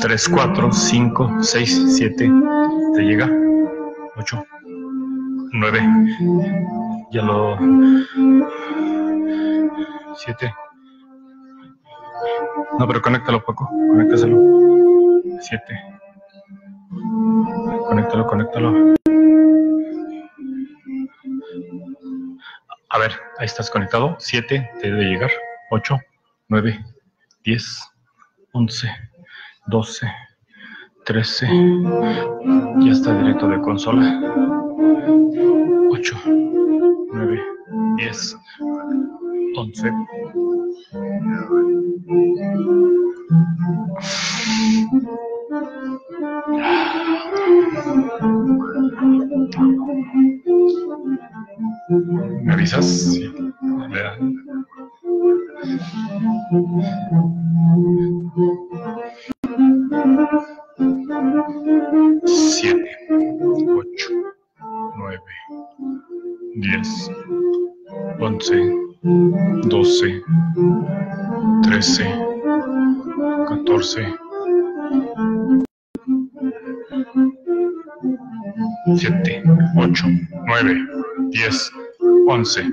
3, 4, 5, 6, 7. ¿Te llega? 8, 9. Ya lo... 7. No, pero conéctalo, Paco. Conéctaselo. 7. Conéctalo. A ver, ahí estás conectado. 7, te debe llegar. 8, 9, 10, 11, 12, 13. Ya está directo de consola. 8, 9, 10, 11. ¿Me avisas? Sí. Vea. 7, 8, 9, 10, 11, 12, 13, 14, 7, 8, 9, 10, 11.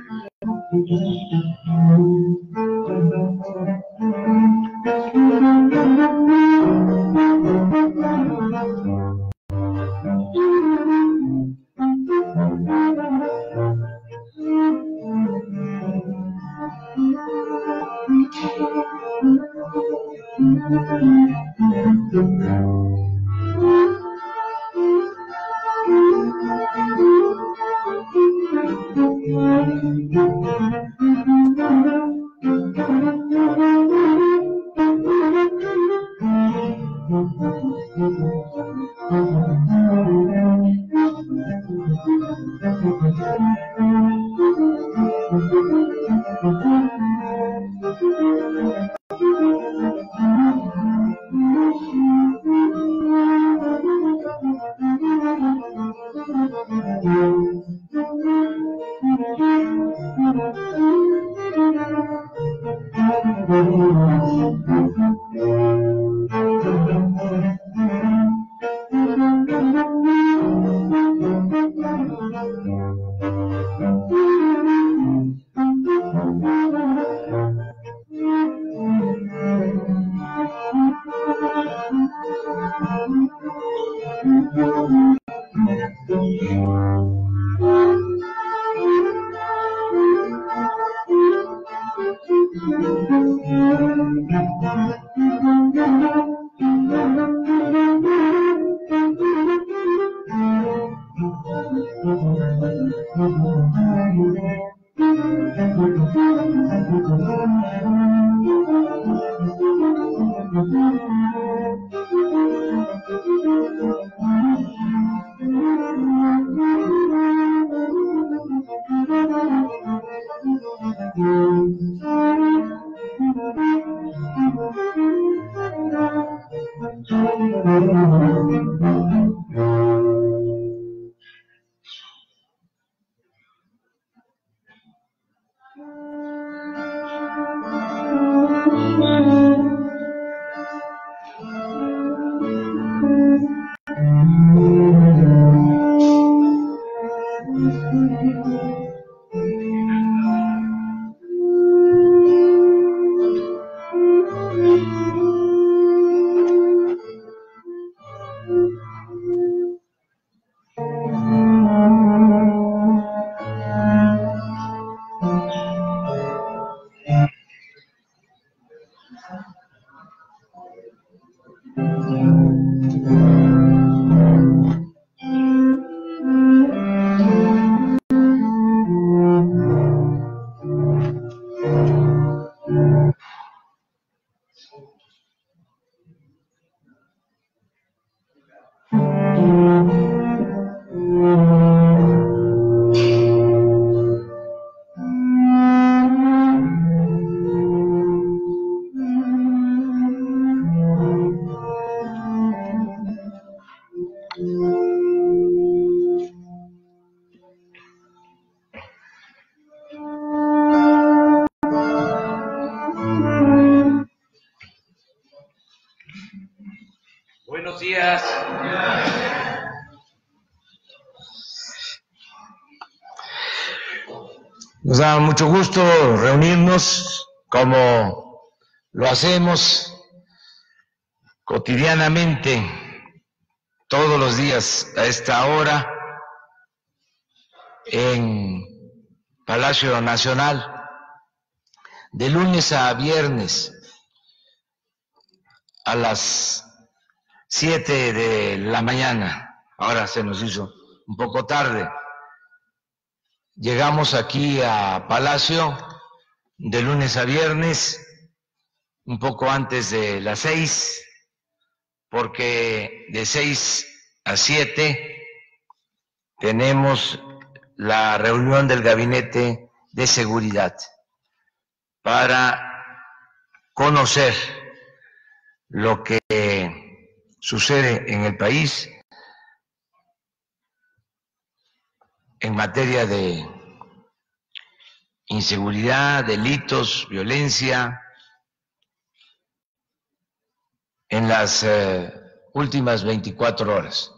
Buenos días. Nos da mucho gusto reunirnos como lo hacemos cotidianamente, todos los días a esta hora, en Palacio Nacional, de lunes a viernes a las 7 de la mañana. Ahora se nos hizo un poco tarde. Llegamos aquí a Palacio de lunes a viernes, un poco antes de las 6, porque de 6 a 7 tenemos la reunión del Gabinete de Seguridad para conocer lo que sucede en el país en materia de inseguridad, delitos, violencia. En las últimas 24 horas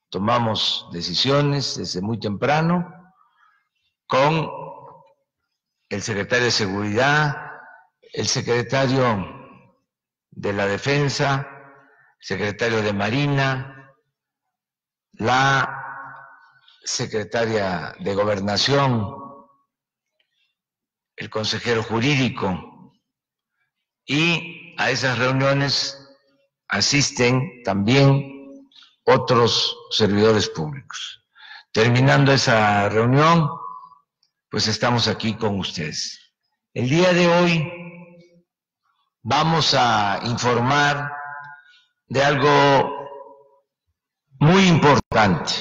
tomamos decisiones desde muy temprano con el secretario de Seguridad, el secretario de la Defensa, secretario de Marina, la secretaria de Gobernación, el consejero jurídico, y a esas reuniones asisten también otros servidores públicos. Terminando esa reunión, pues estamos aquí con ustedes. El día de hoy vamos a informar de algo muy importante.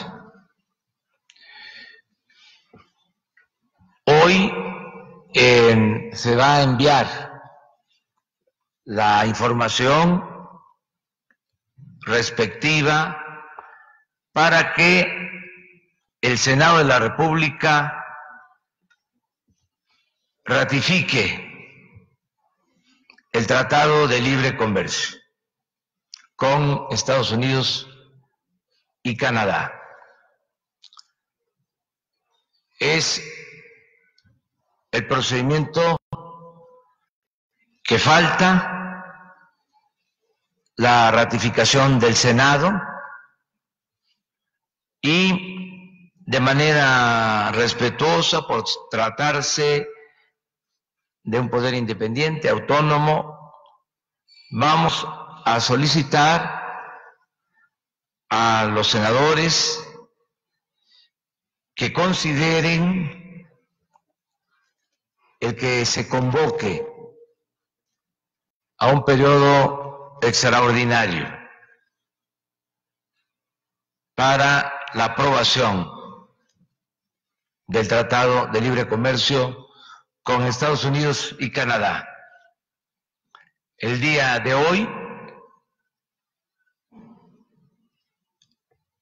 Hoy se va a enviar la información respectiva para que el Senado de la República ratifique el Tratado de Libre Comercio con Estados Unidos y Canadá. Es el procedimiento que falta, la ratificación del Senado, y de manera respetuosa, por tratarse de un poder independiente, autónomo, vamos a solicitar a los senadores que consideren el que se convoque a un periodo extraordinario para la aprobación del Tratado de Libre Comercio con Estados Unidos y Canadá. El día de hoy,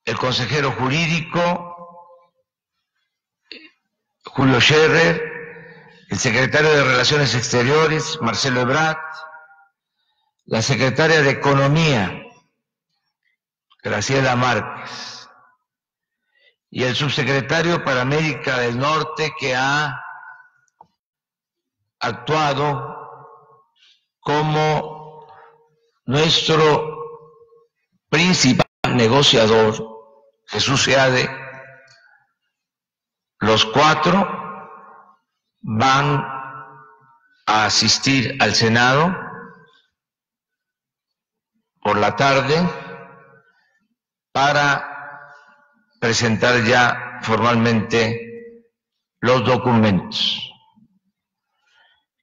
el consejero jurídico Julio Scherer, el secretario de Relaciones Exteriores Marcelo Ebrard, la secretaria de Economía Graciela Márquez y el subsecretario para América del Norte, que ha actuado como nuestro principal negociador, Jesús Seade. Los cuatro van a asistir al Senado por la tarde para presentar ya formalmente los documentos.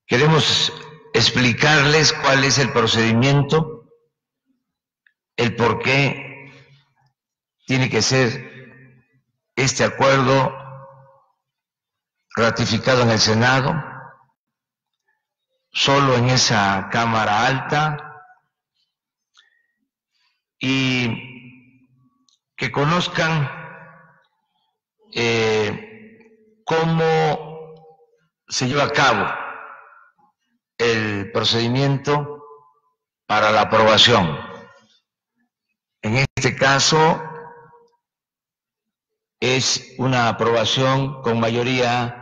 Queremos explicarles cuál es el procedimiento, el por qué tiene que ser este acuerdo ratificado en el Senado, solo en esa Cámara Alta, y que conozcan cómo se lleva a cabo el procedimiento para la aprobación. En este caso es una aprobación con mayoría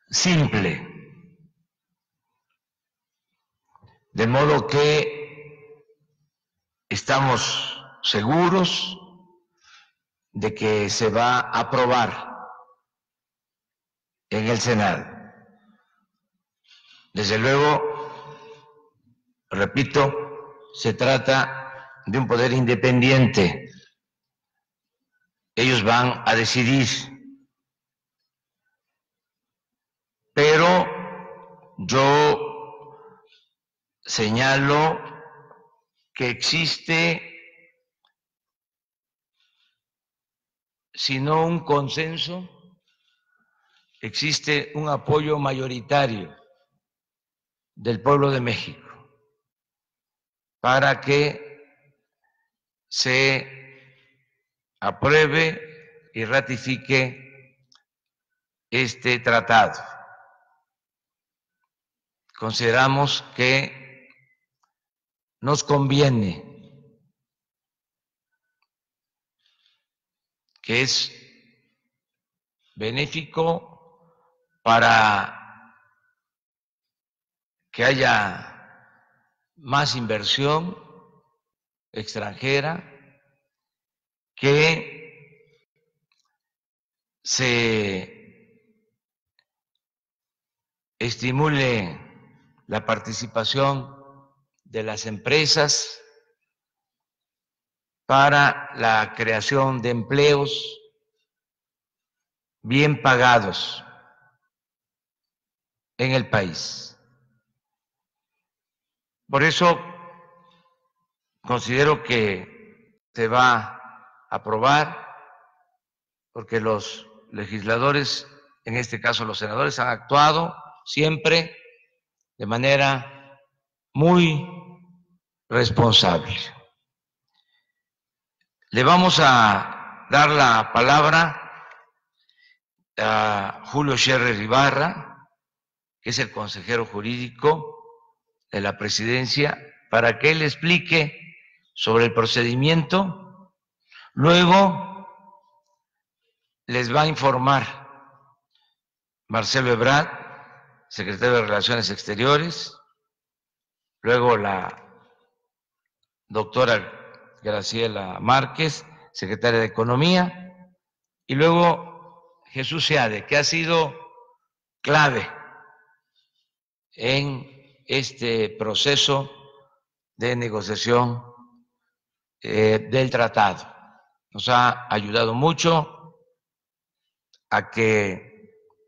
simple, de modo que estamos seguros de que se va a aprobar en el Senado. Desde luego, repito, se trata de un poder independiente. Ellos van a decidir, pero yo señalo que existe, si no un consenso, existe un apoyo mayoritario del pueblo de México para que se apruebe y ratifique este tratado. Consideramos que nos conviene, que es benéfico para que haya más inversión extranjera, que se estimule la participación de las empresas para la creación de empleos bien pagados en el país. Por eso considero que se va a aprobar, porque los legisladores, en este caso los senadores, han actuado siempre de manera muy responsable. Le vamos a dar la palabra a Julio Scherer Ibarra, que es el consejero jurídico de la presidencia para que él explique sobre el procedimiento. Luego les va a informar Marcelo Ebrard, secretario de Relaciones Exteriores, luego la doctora Graciela Márquez, secretaria de Economía, y luego Jesús Seade, que ha sido clave en este proceso de negociación del tratado. Nos ha ayudado mucho a que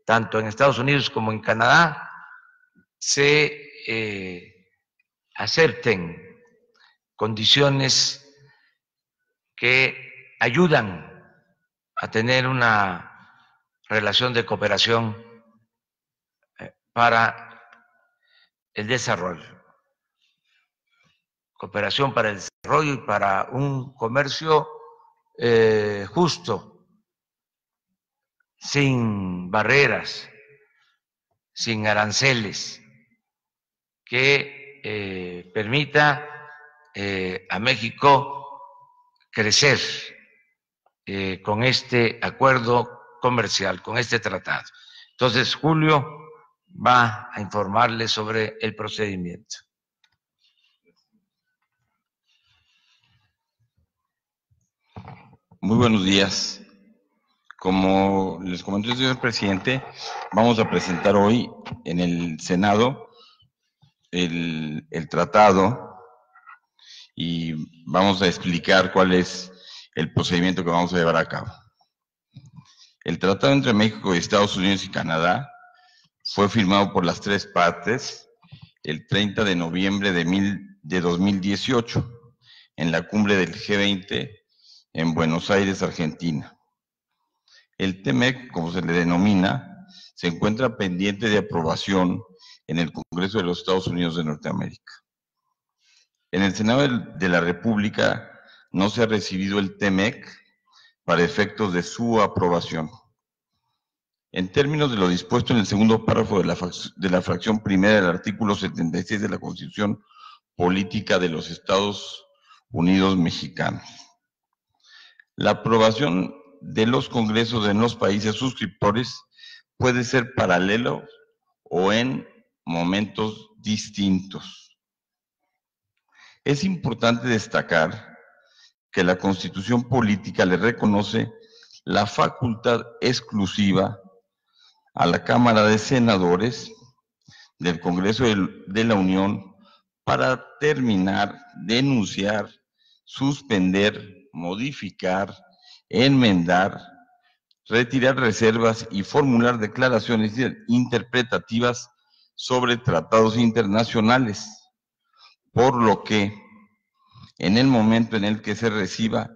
tanto en Estados Unidos como en Canadá se acepten condiciones que ayudan a tener una relación de cooperación para el desarrollo. Cooperación para el desarrollo y para un comercio justo, sin barreras, sin aranceles, que permita a México crecer con este acuerdo comercial, con este tratado. Entonces, Julio va a informarles sobre el procedimiento. Muy buenos días. Como les comentó el señor presidente, vamos a presentar hoy en el Senado el tratado y vamos a explicar cuál es el procedimiento que vamos a llevar a cabo. El tratado entre México y Estados Unidos y Canadá fue firmado por las tres partes el 30 de noviembre de 2018 en la cumbre del G20 en Buenos Aires, Argentina. El TEMEC, como se le denomina, se encuentra pendiente de aprobación en el Congreso de los Estados Unidos de Norteamérica. En el Senado de la República no se ha recibido el TEMEC para efectos de su aprobación. En términos de lo dispuesto en el segundo párrafo de la fracción primera del artículo 76 de la Constitución Política de los Estados Unidos Mexicanos, la aprobación de los congresos de los países suscriptores puede ser paralelo o en momentos distintos. Es importante destacar que la Constitución Política le reconoce la facultad exclusiva a la Cámara de Senadores del Congreso de la Unión para terminar, denunciar, suspender, modificar, enmendar, retirar reservas y formular declaraciones interpretativas sobre tratados internacionales, por lo que en el momento en el que se reciba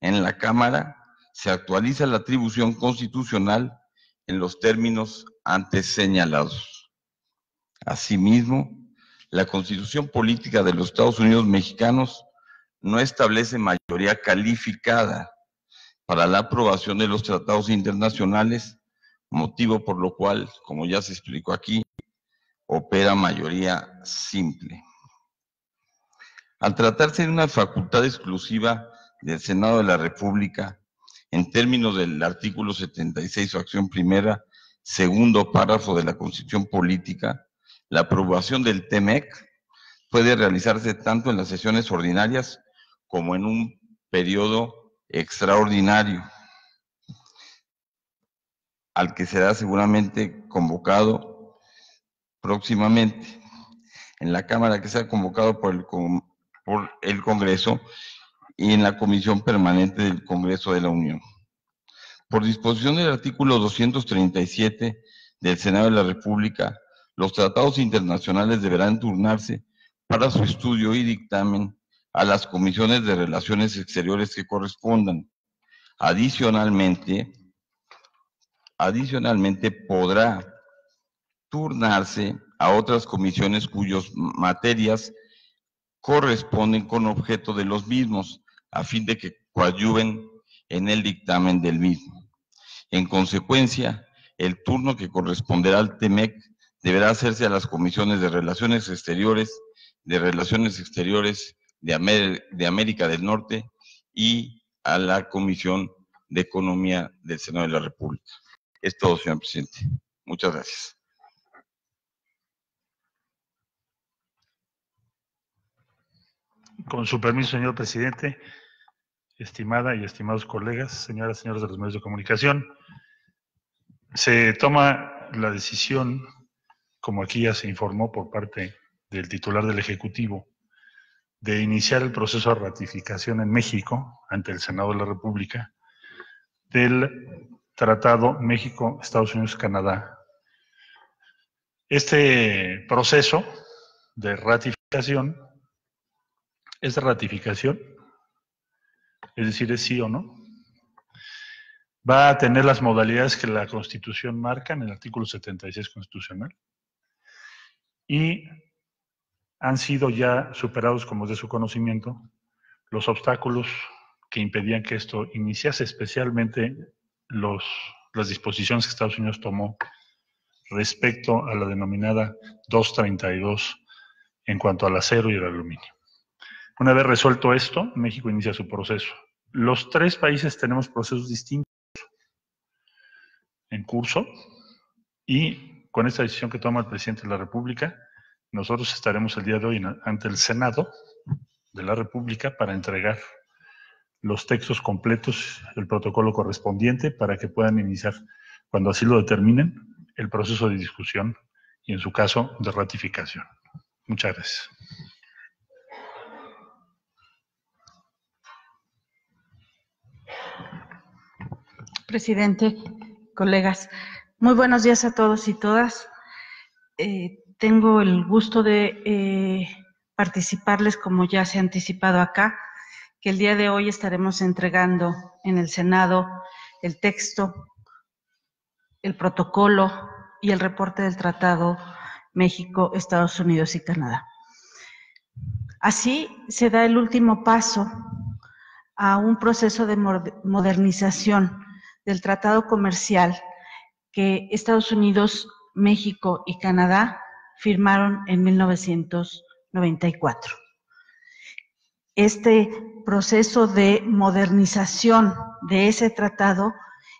en la Cámara, se actualiza la atribución constitucional en los términos antes señalados. Asimismo, la Constitución Política de los Estados Unidos Mexicanos no establece mayoría calificada para la aprobación de los tratados internacionales, motivo por lo cual, como ya se explicó aquí, opera mayoría simple. Al tratarse de una facultad exclusiva del Senado de la República, en términos del artículo 76, fracción primera, segundo párrafo de la Constitución Política, la aprobación del TEMEC puede realizarse tanto en las sesiones ordinarias como en un periodo extraordinario, al que será seguramente convocado próximamente en la Cámara, que sea convocado por el Congreso y en la Comisión Permanente del Congreso de la Unión. Por disposición del artículo 237 del Senado de la República, los tratados internacionales deberán turnarse para su estudio y dictamen a las comisiones de Relaciones Exteriores que correspondan. Adicionalmente, podrá turnarse a otras comisiones cuyas materias corresponden con objeto de los mismos, a fin de que coadyuven en el dictamen del mismo. En consecuencia, el turno que corresponderá al TEMEC deberá hacerse a las comisiones de Relaciones Exteriores de Relaciones Exteriores de América del Norte y a la Comisión de Economía del Senado de la República. Es todo, señor presidente. Muchas gracias. Con su permiso, señor presidente, estimada y estimados colegas, señoras y señores de los medios de comunicación, se toma la decisión, como aquí ya se informó por parte del titular del Ejecutivo, de iniciar el proceso de ratificación en México, ante el Senado de la República, del Tratado México, Estados Unidos, Canadá. Este proceso de ratificación es de ratificación, es decir, es sí o no. Va a tener las modalidades que la Constitución marca en el artículo 76 constitucional y han sido ya superados, como es de su conocimiento, los obstáculos que impedían que esto iniciase, especialmente las disposiciones que Estados Unidos tomó respecto a la denominada 232 en cuanto al acero y el aluminio. Una vez resuelto esto, México inicia su proceso. Los tres países tenemos procesos distintos en curso y con esta decisión que toma el presidente de la República, nosotros estaremos el día de hoy ante el Senado de la República para entregar los textos completos, el protocolo correspondiente, para que puedan iniciar, cuando así lo determinen, el proceso de discusión y, en su caso, de ratificación. Muchas gracias. Presidente, colegas, muy buenos días a todos y todas. Tengo el gusto de participarles, como ya se ha anticipado acá, que el día de hoy estaremos entregando en el Senado el texto, el protocolo y el reporte del Tratado México, Estados Unidos y Canadá. Así se da el último paso a un proceso de modernización del tratado comercial que Estados Unidos, México y Canadá firmaron en 1994. Este proceso de modernización de ese tratado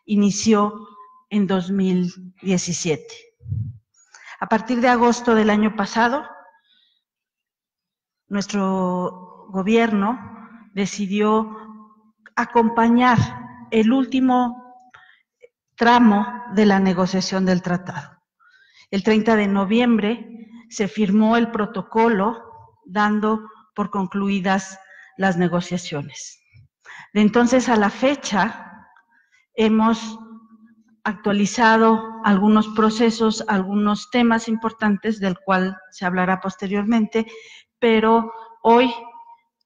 inició en 2017. A partir de agosto del año pasado, nuestro gobierno decidió acompañar el último tramo de la negociación del tratado. El 30 de noviembre se firmó el protocolo, dando por concluidas las negociaciones. De entonces a la fecha, hemos actualizado algunos procesos, algunos temas importantes del cual se hablará posteriormente, pero hoy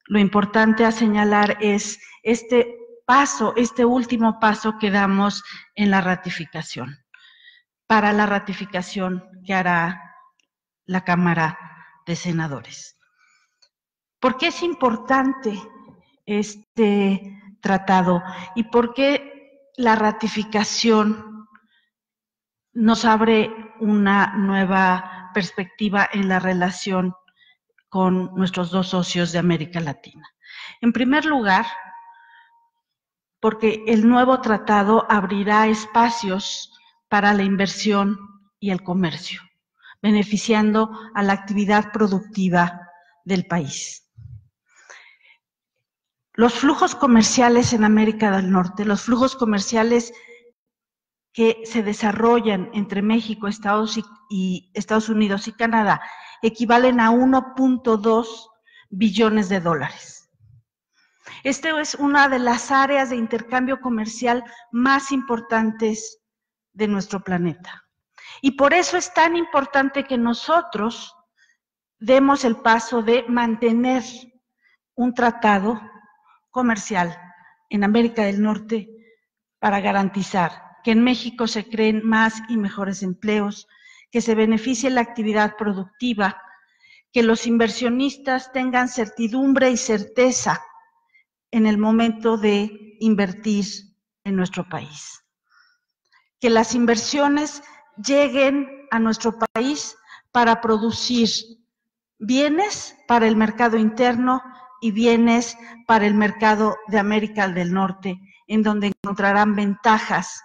lo importante a señalar es este paso, este último paso que damos en la ratificación, para la ratificación que hará la Cámara de Senadores. ¿Por qué es importante este tratado y por qué la ratificación nos abre una nueva perspectiva en la relación con nuestros dos socios de América Latina? En primer lugar, porque el nuevo tratado abrirá espacios para la inversión y el comercio, beneficiando a la actividad productiva del país. Los flujos comerciales en América del Norte, los flujos comerciales que se desarrollan entre México, Estados Unidos y Canadá, equivalen a 1.2 billones de dólares. Esta es una de las áreas de intercambio comercial más importantes de nuestro planeta. Y por eso es tan importante que nosotros demos el paso de mantener un tratado comercial en América del Norte para garantizar que en México se creen más y mejores empleos, que se beneficie la actividad productiva, que los inversionistas tengan certidumbre y certeza en el momento de invertir en nuestro país. Que las inversiones lleguen a nuestro país para producir bienes para el mercado interno y bienes para el mercado de América del Norte, en donde encontrarán ventajas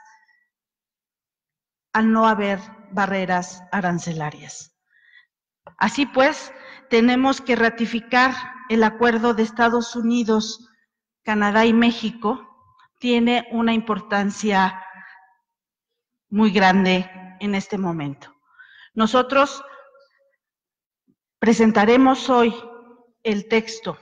al no haber barreras arancelarias. Así pues, tenemos que ratificar el acuerdo de Estados Unidos, Canadá y México. Tiene una importancia muy grande en este momento. Nosotros presentaremos hoy el texto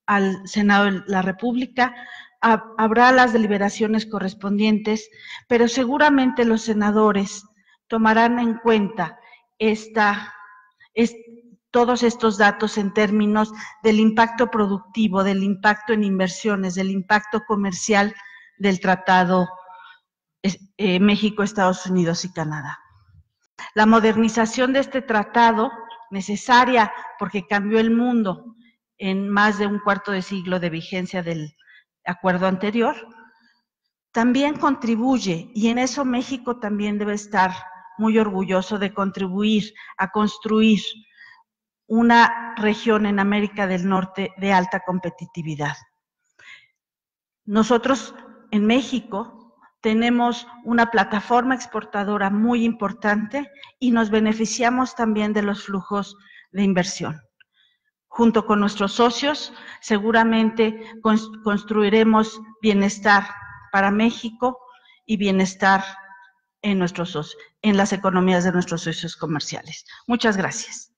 al Senado de la República. Habrá las deliberaciones correspondientes, pero seguramente los senadores tomarán en cuenta todos estos datos en términos del impacto productivo, del impacto en inversiones, del impacto comercial del Tratado México, Estados Unidos y Canadá. La modernización de este tratado, necesaria porque cambió el mundo en más de un cuarto de siglo de vigencia del acuerdo anterior, también contribuye, y en eso México también debe estar muy orgulloso de contribuir a construir una región en América del Norte de alta competitividad. Nosotros en México tenemos una plataforma exportadora muy importante y nos beneficiamos también de los flujos de inversión. Junto con nuestros socios, seguramente construiremos bienestar para México y bienestar en las economías de nuestros socios comerciales. Muchas gracias.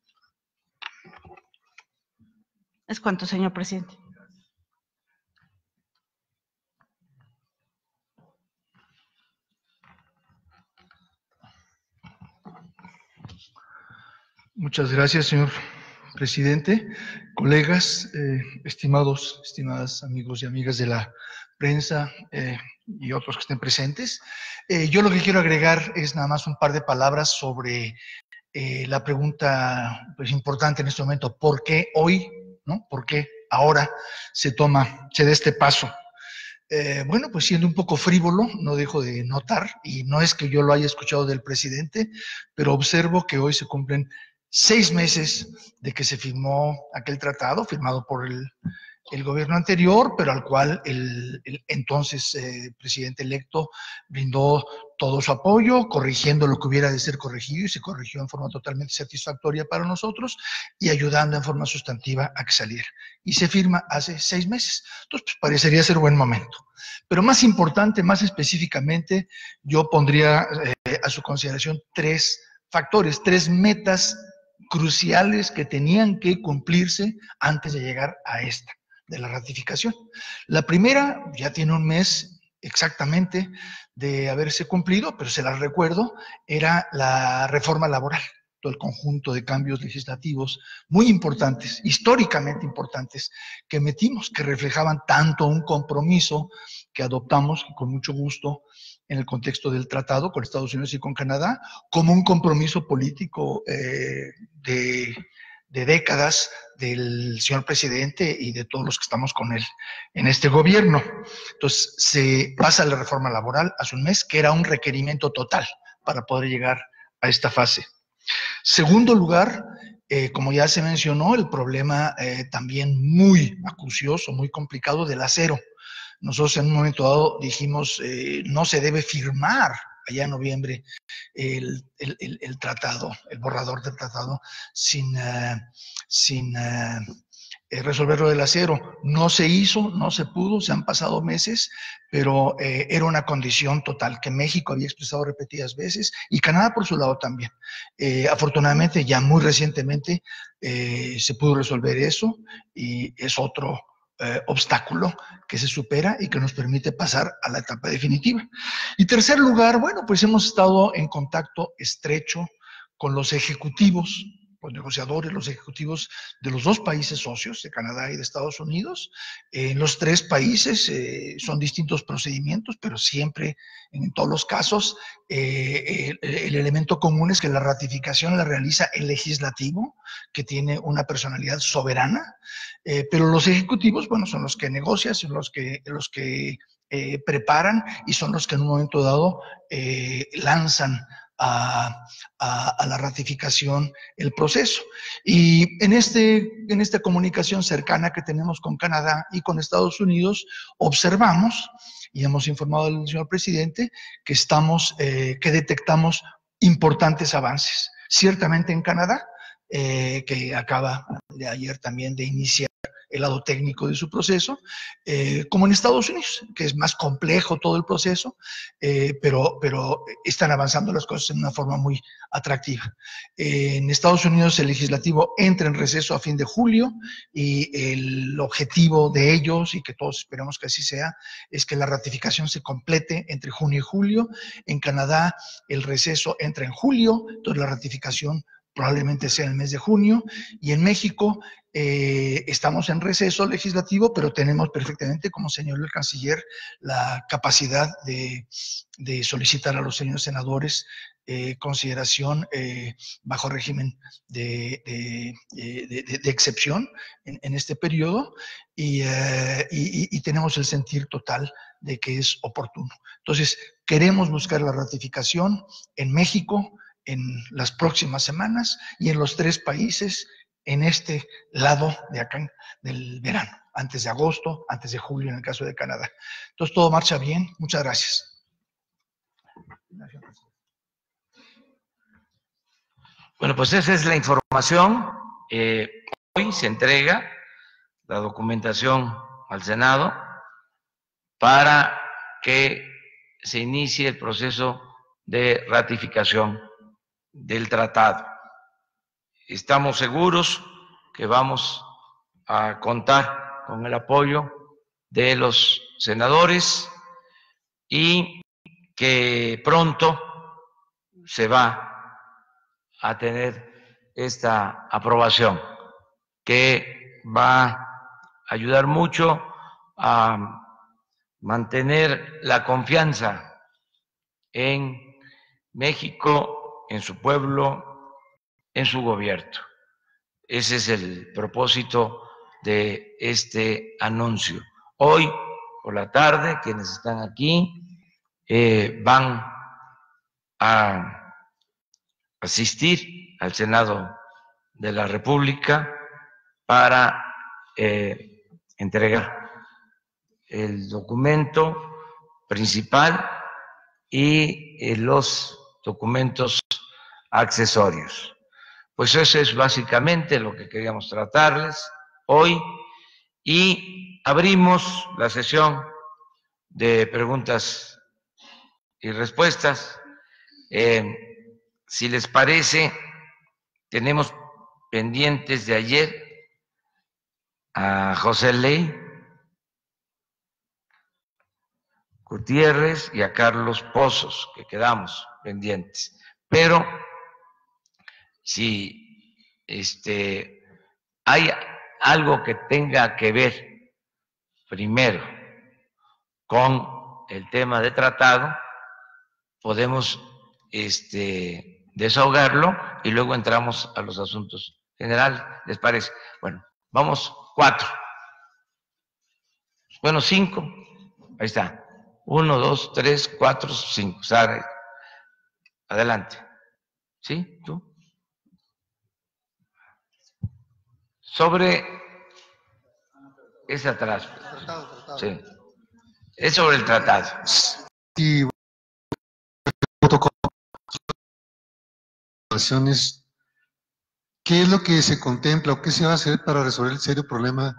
Es cuanto, señor presidente. Muchas gracias, señor presidente, colegas, estimadas amigos y amigas de la prensa y otros que estén presentes. Yo lo que quiero agregar es nada más un par de palabras sobre la pregunta pues, importante en este momento: ¿por qué hoy, no? ¿Por qué ahora se da este paso? Bueno, pues siendo un poco frívolo, no dejo de notar, y no es que yo lo haya escuchado del presidente, pero observo que hoy se cumplen 6 meses de que se firmó aquel tratado, firmado por el gobierno anterior, pero al cual el entonces presidente electo brindó todo su apoyo, corrigiendo lo que hubiera de ser corregido, y se corrigió en forma totalmente satisfactoria para nosotros, y ayudando en forma sustantiva a que saliera. Y se firma hace 6 meses. Entonces, pues, parecería ser buen momento. Pero más importante, más específicamente, yo pondría a su consideración 3 factores, 3 metas cruciales que tenían que cumplirse antes de llegar a esta, de la ratificación. La primera ya tiene un mes exactamente de haberse cumplido, pero se las recuerdo, era la reforma laboral, todo el conjunto de cambios legislativos muy importantes, históricamente importantes, que metimos, que reflejaban tanto un compromiso que adoptamos, con mucho gusto, en el contexto del tratado con Estados Unidos y con Canadá, como un compromiso político de décadas del señor presidente y de todos los que estamos con él en este gobierno. Entonces, se pasa la reforma laboral hace un mes, que era un requerimiento total para poder llegar a esta fase. Segundo lugar, como ya se mencionó, el problema también muy acucioso, muy complicado del acero. Nosotros en un momento dado dijimos, no se debe firmar allá en noviembre el tratado, el borrador del tratado, sin resolverlo del acero. No se hizo, no se pudo, se han pasado meses, pero era una condición total que México había expresado repetidas veces, y Canadá por su lado también. Afortunadamente, ya muy recientemente se pudo resolver eso, y es otro obstáculo que se supera y que nos permite pasar a la etapa definitiva. Y tercer lugar, bueno, pues hemos estado en contacto estrecho con los ejecutivos, los negociadores, los ejecutivos de los 2 países socios, de Canadá y de Estados Unidos. En los 3 países son distintos procedimientos, pero siempre, en todos los casos, el elemento común es que la ratificación la realiza el legislativo, que tiene una personalidad soberana, pero los ejecutivos, bueno, son los que negocian, son los que preparan, y son los que en un momento dado lanzan a la ratificación el proceso. Y en esta comunicación cercana que tenemos con Canadá y con Estados Unidos, observamos y hemos informado al señor presidente que que detectamos importantes avances. Ciertamente en Canadá, que acaba de ayer también de iniciar el lado técnico de su proceso, como en Estados Unidos, que es más complejo todo el proceso, pero están avanzando las cosas en una forma muy atractiva. En Estados Unidos el legislativo entra en receso a fin de julio y el objetivo de ellos, y que todos esperamos que así sea, es que la ratificación se complete entre junio y julio. En Canadá el receso entra en julio, entonces la ratificación probablemente sea en el mes de junio, y en México estamos en receso legislativo, pero tenemos perfectamente, como señaló el canciller, la capacidad de solicitar a los señores senadores consideración bajo régimen de excepción en este periodo, y tenemos el sentir total de que es oportuno. Entonces, queremos buscar la ratificación en México en las próximas semanas y en los 3 países en este lado de acá del verano, antes de agosto, antes de julio en el caso de Canadá. Entonces todo marcha bien. Muchas gracias. Bueno, pues esa es la información. Hoy se entrega la documentación al Senado para que se inicie el proceso de ratificación del tratado. Estamos seguros que vamos a contar con el apoyo de los senadores y que pronto se va a tener esta aprobación que va a ayudar mucho a mantener la confianza en México, en su pueblo, en su gobierno. Ese es el propósito de este anuncio. Hoy por la tarde, quienes están aquí van a asistir al Senado de la República para entregar el documento principal y los documentos accesorios. Pues eso es básicamente lo que queríamos tratarles hoy, y abrimos la sesión de preguntas y respuestas. Si les parece, tenemos pendientes de ayer a José Ley Gutiérrez y a Carlos Pozos, que quedamos pendientes. Pero si hay algo que tenga que ver primero con el tema de tratado, podemos desahogarlo y luego entramos a los asuntos generales. ¿Les parece? Bueno, vamos 4. Bueno, 5. Ahí está. 1, 2, 3, 4, 5. Sara, adelante. ¿Sí? ¿Tú? Sobre, es atrás. Tratado. Sí. Es sobre el tratado. Y ¿qué es lo que se contempla o qué se va a hacer para resolver el serio problema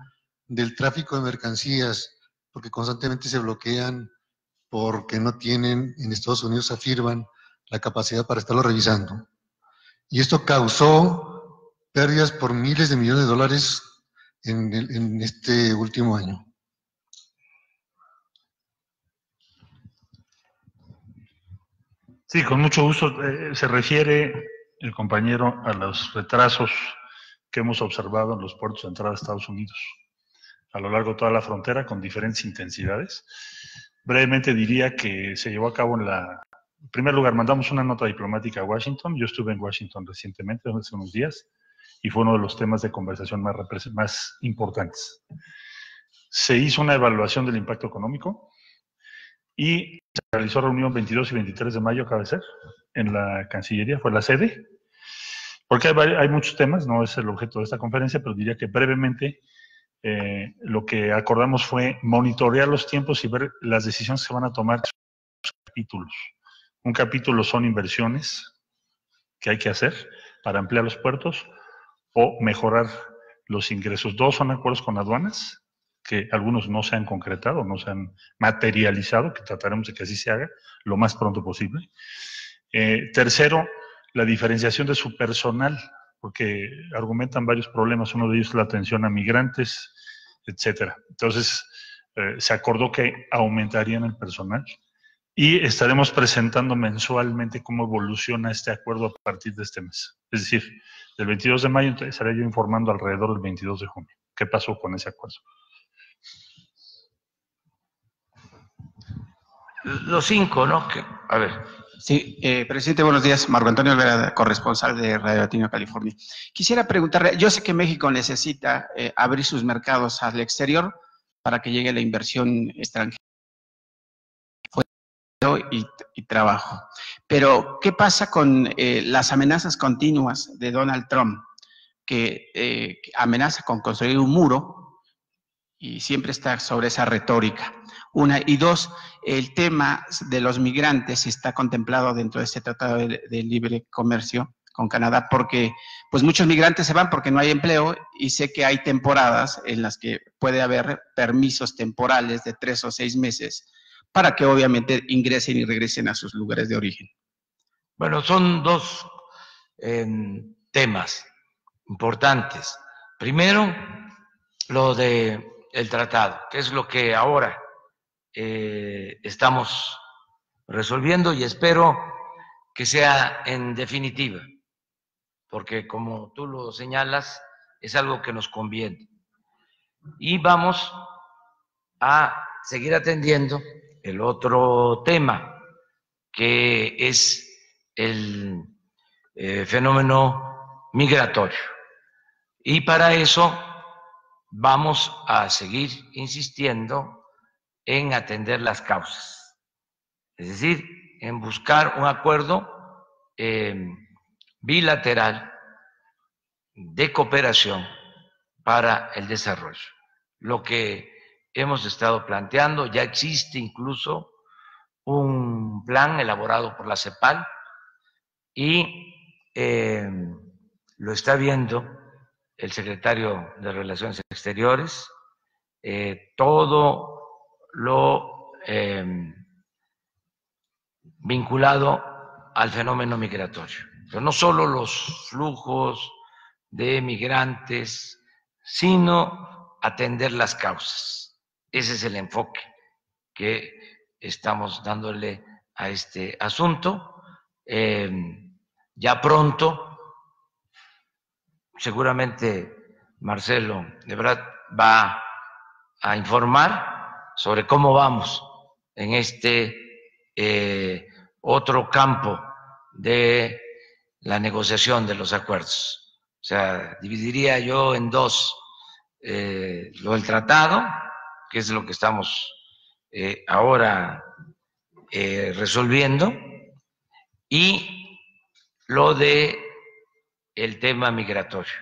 del tráfico de mercancías? Porque constantemente se bloquean porque no tienen, en Estados Unidos afirman, la capacidad para estarlo revisando. Y esto causó pérdidas por miles de millones de dólares en este último año. Sí, con mucho gusto. Se refiere el compañero a los retrasos que hemos observado en los puertos de entrada a Estados Unidos a lo largo de toda la frontera con diferentes intensidades. Brevemente diría que se llevó a cabo en primer lugar, mandamos una nota diplomática a Washington. Yo estuve en Washington recientemente, hace unos días, y fue uno de los temas de conversación más importantes. Se hizo una evaluación del impacto económico y se realizó reunión 22 y 23 de mayo, acaba de ser, en la Cancillería, fue la sede, porque hay muchos temas, no es el objeto de esta conferencia, pero diría que brevemente lo que acordamos fue monitorear los tiempos y ver las decisiones que se van a tomar en sus capítulos. Un capítulo son inversiones que hay que hacer para ampliar los puertos o mejorar los ingresos. Dos son acuerdos con aduanas, que algunos no se han concretado, no se han materializado, que trataremos de que así se haga lo más pronto posible. Tercero, la diferenciación de su personal, porque argumentan varios problemas, uno de ellos es la atención a migrantes, etcétera. Entonces, se acordó que aumentarían el personal y estaremos presentando mensualmente cómo evoluciona este acuerdo a partir de este mes. Es decir, del 22 de mayo estaré yo informando alrededor del 22 de junio. ¿Qué pasó con ese acuerdo? Los 5, ¿no? A ver. Sí, presidente, buenos días. Marco Antonio Olvera, corresponsal de Radio Latino, California. Quisiera preguntarle, yo sé que México necesita abrir sus mercados al exterior para que llegue la inversión extranjera y trabajo. Pero, ¿qué pasa con las amenazas continuas de Donald Trump, que amenaza con construir un muro y siempre está sobre esa retórica? Una, y dos, el tema de los migrantes está contemplado dentro de este tratado de libre comercio con Canadá, porque pues muchos migrantes se van porque no hay empleo, y sé que hay temporadas en las que puede haber permisos temporales de 3 o 6 meses para que obviamente ingresen y regresen a sus lugares de origen. Bueno, son dos temas importantes. Primero, lo del tratado, que es lo que ahora estamos resolviendo, y espero que sea en definitiva, porque como tú lo señalas, es algo que nos conviene. Y vamos a seguir atendiendo el otro tema, que es el fenómeno migratorio. Y para eso vamos a seguir insistiendo en atender las causas, es decir, en buscar un acuerdo bilateral de cooperación para el desarrollo. Lo que hemos estado planteando, ya existe incluso un plan elaborado por la CEPAL y lo está viendo el secretario de Relaciones Exteriores, todo lo vinculado al fenómeno migratorio. Pero no solo los flujos de migrantes, sino atender las causas. Ese es el enfoque que estamos dándole a este asunto. Ya pronto, seguramente Marcelo Ebrard va a informar sobre cómo vamos en este otro campo de la negociación de los acuerdos. O sea, dividiría yo en dos lo del tratado, que es lo que estamos ahora resolviendo, y lo de el tema migratorio,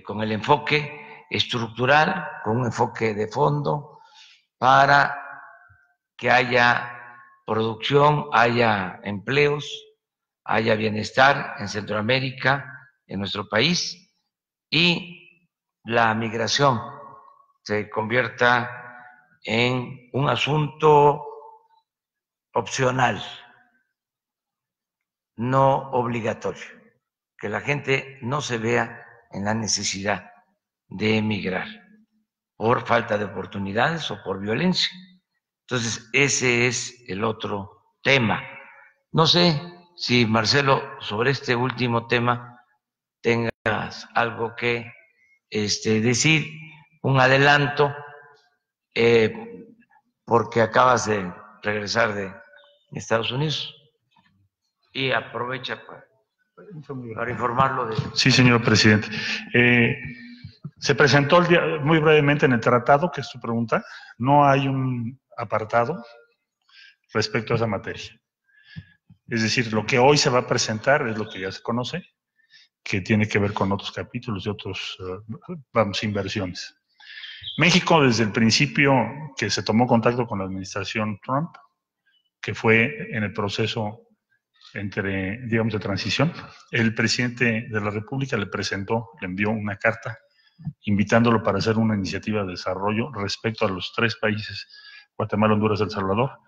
con el enfoque estructural, con un enfoque de fondo, para que haya producción, haya empleos, haya bienestar en Centroamérica, en nuestro país, y la migración se convierta en un asunto opcional, no obligatorio, que la gente no se vea en la necesidad de emigrar por falta de oportunidades o por violencia. Entonces, ese es el otro tema. No sé si, Marcelo, sobre este último tema tengas algo que decir, un adelanto, porque acabas de regresar de Estados Unidos, y aprovecha para informarlo de... Sí, señor presidente. Se presentó muy brevemente en el tratado, que es tu pregunta, no hay un apartado respecto a esa materia. Es decir, lo que hoy se va a presentar es lo que ya se conoce, que tiene que ver con otros capítulos y otros, inversiones. México, desde el principio que se tomó contacto con la administración Trump, que fue en el proceso de transición, el presidente de la República le envió una carta invitándolo para hacer una iniciativa de desarrollo respecto a los 3 países, Guatemala, Honduras y El Salvador,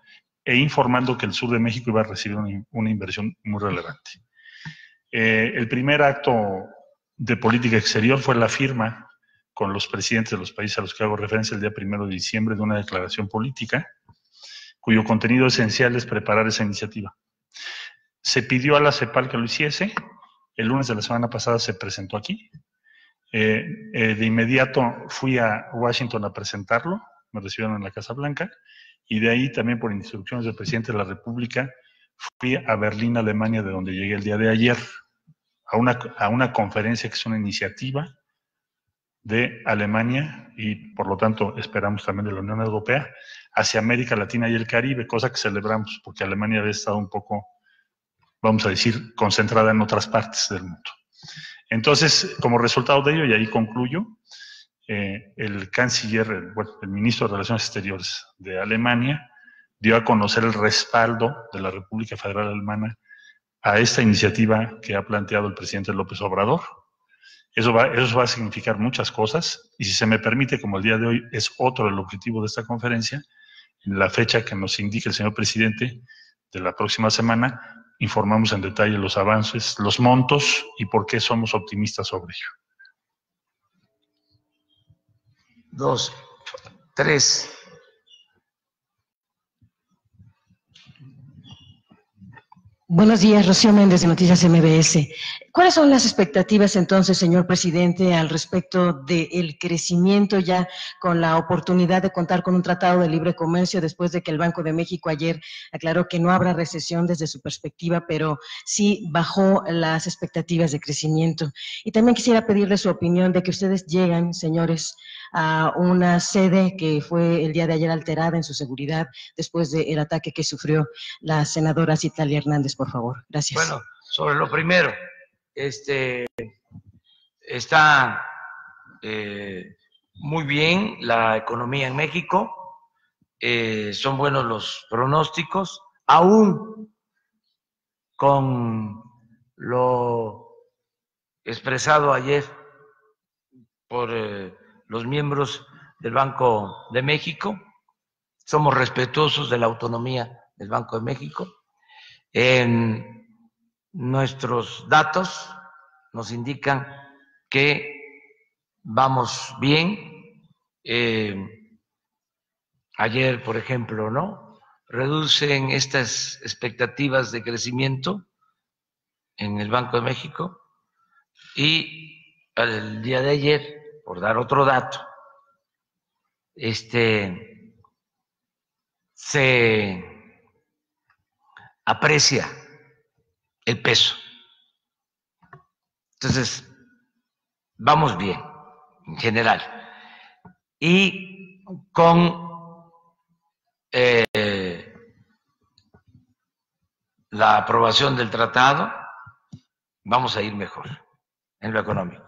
e informando que el sur de México iba a recibir una inversión muy relevante. El primer acto de política exterior fue la firma con los presidentes de los países a los que hago referencia el día 1 de diciembre de una declaración política, cuyo contenido esencial es preparar esa iniciativa. Se pidió a la CEPAL que lo hiciese, el lunes de la semana pasada se presentó aquí, de inmediato fui a Washington a presentarlo, me recibieron en la Casa Blanca, y de ahí también por instrucciones del presidente de la República fui a Berlín, Alemania, de donde llegué el día de ayer, a una conferencia que es una iniciativa de Alemania y por lo tanto esperamos también de la Unión Europea hacia América Latina y el Caribe, cosa que celebramos porque Alemania había estado un poco, vamos a decir, concentrada en otras partes del mundo. Entonces, como resultado de ello, y ahí concluyo, el canciller, el ministro de Relaciones Exteriores de Alemania dio a conocer el respaldo de la República Federal Alemana a esta iniciativa que ha planteado el presidente López Obrador. Eso va a significar muchas cosas, y si se me permite, como el día de hoy es otro el objetivo de esta conferencia, en la fecha que nos indique el señor presidente de la próxima semana, informamos en detalle los avances, los montos y por qué somos optimistas sobre ello. 2, 3. Buenos días, Rocío Méndez de Noticias MBS. ¿Cuáles son las expectativas entonces, señor presidente, al respecto del crecimiento ya con la oportunidad de contar con un tratado de libre comercio después de que el Banco de México ayer aclaró que no habrá recesión desde su perspectiva, pero sí bajó las expectativas de crecimiento? Y también quisiera pedirle su opinión de que ustedes llegan, señores, a una sede que fue el día de ayer alterada en su seguridad después del ataque que sufrió la senadora Citlali Hernández, por favor. Gracias. Bueno, sobre lo primero, está muy bien la economía en México, son buenos los pronósticos, aún con lo expresado ayer por los miembros del Banco de México. Somos respetuosos de la autonomía del Banco de México. Nuestros datos nos indican que vamos bien. Ayer, por ejemplo, ¿no?, reducen estas expectativas de crecimiento en el Banco de México, y el día de ayer, por dar otro dato, se aprecia el peso. Entonces, vamos bien en general. Y con la aprobación del tratado vamos a ir mejor en lo económico.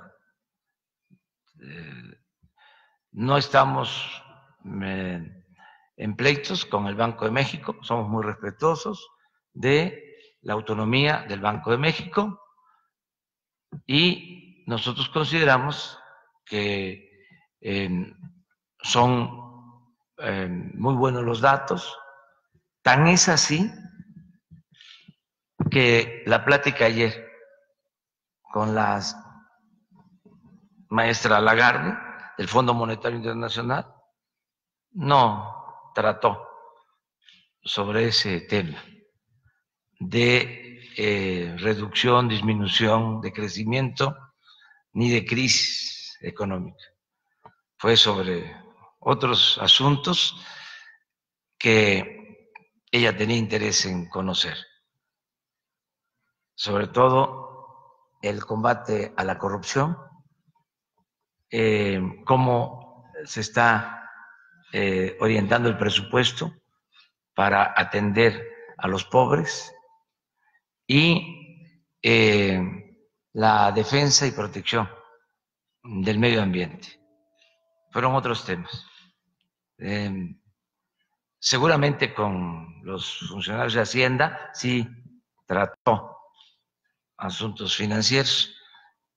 No estamos en pleitos con el Banco de México, somos muy respetuosos de la autonomía del Banco de México, y nosotros consideramos que son muy buenos los datos. Tan es así que la plática ayer con la maestra Lagarde del Fondo Monetario Internacional no trató sobre ese tema de reducción, disminución de crecimiento, ni de crisis económica. Fue sobre otros asuntos que ella tenía interés en conocer, sobre todo el combate a la corrupción, cómo se está orientando el presupuesto para atender a los pobres, y la defensa y protección del medio ambiente. Fueron otros temas. Seguramente con los funcionarios de Hacienda sí trató asuntos financieros,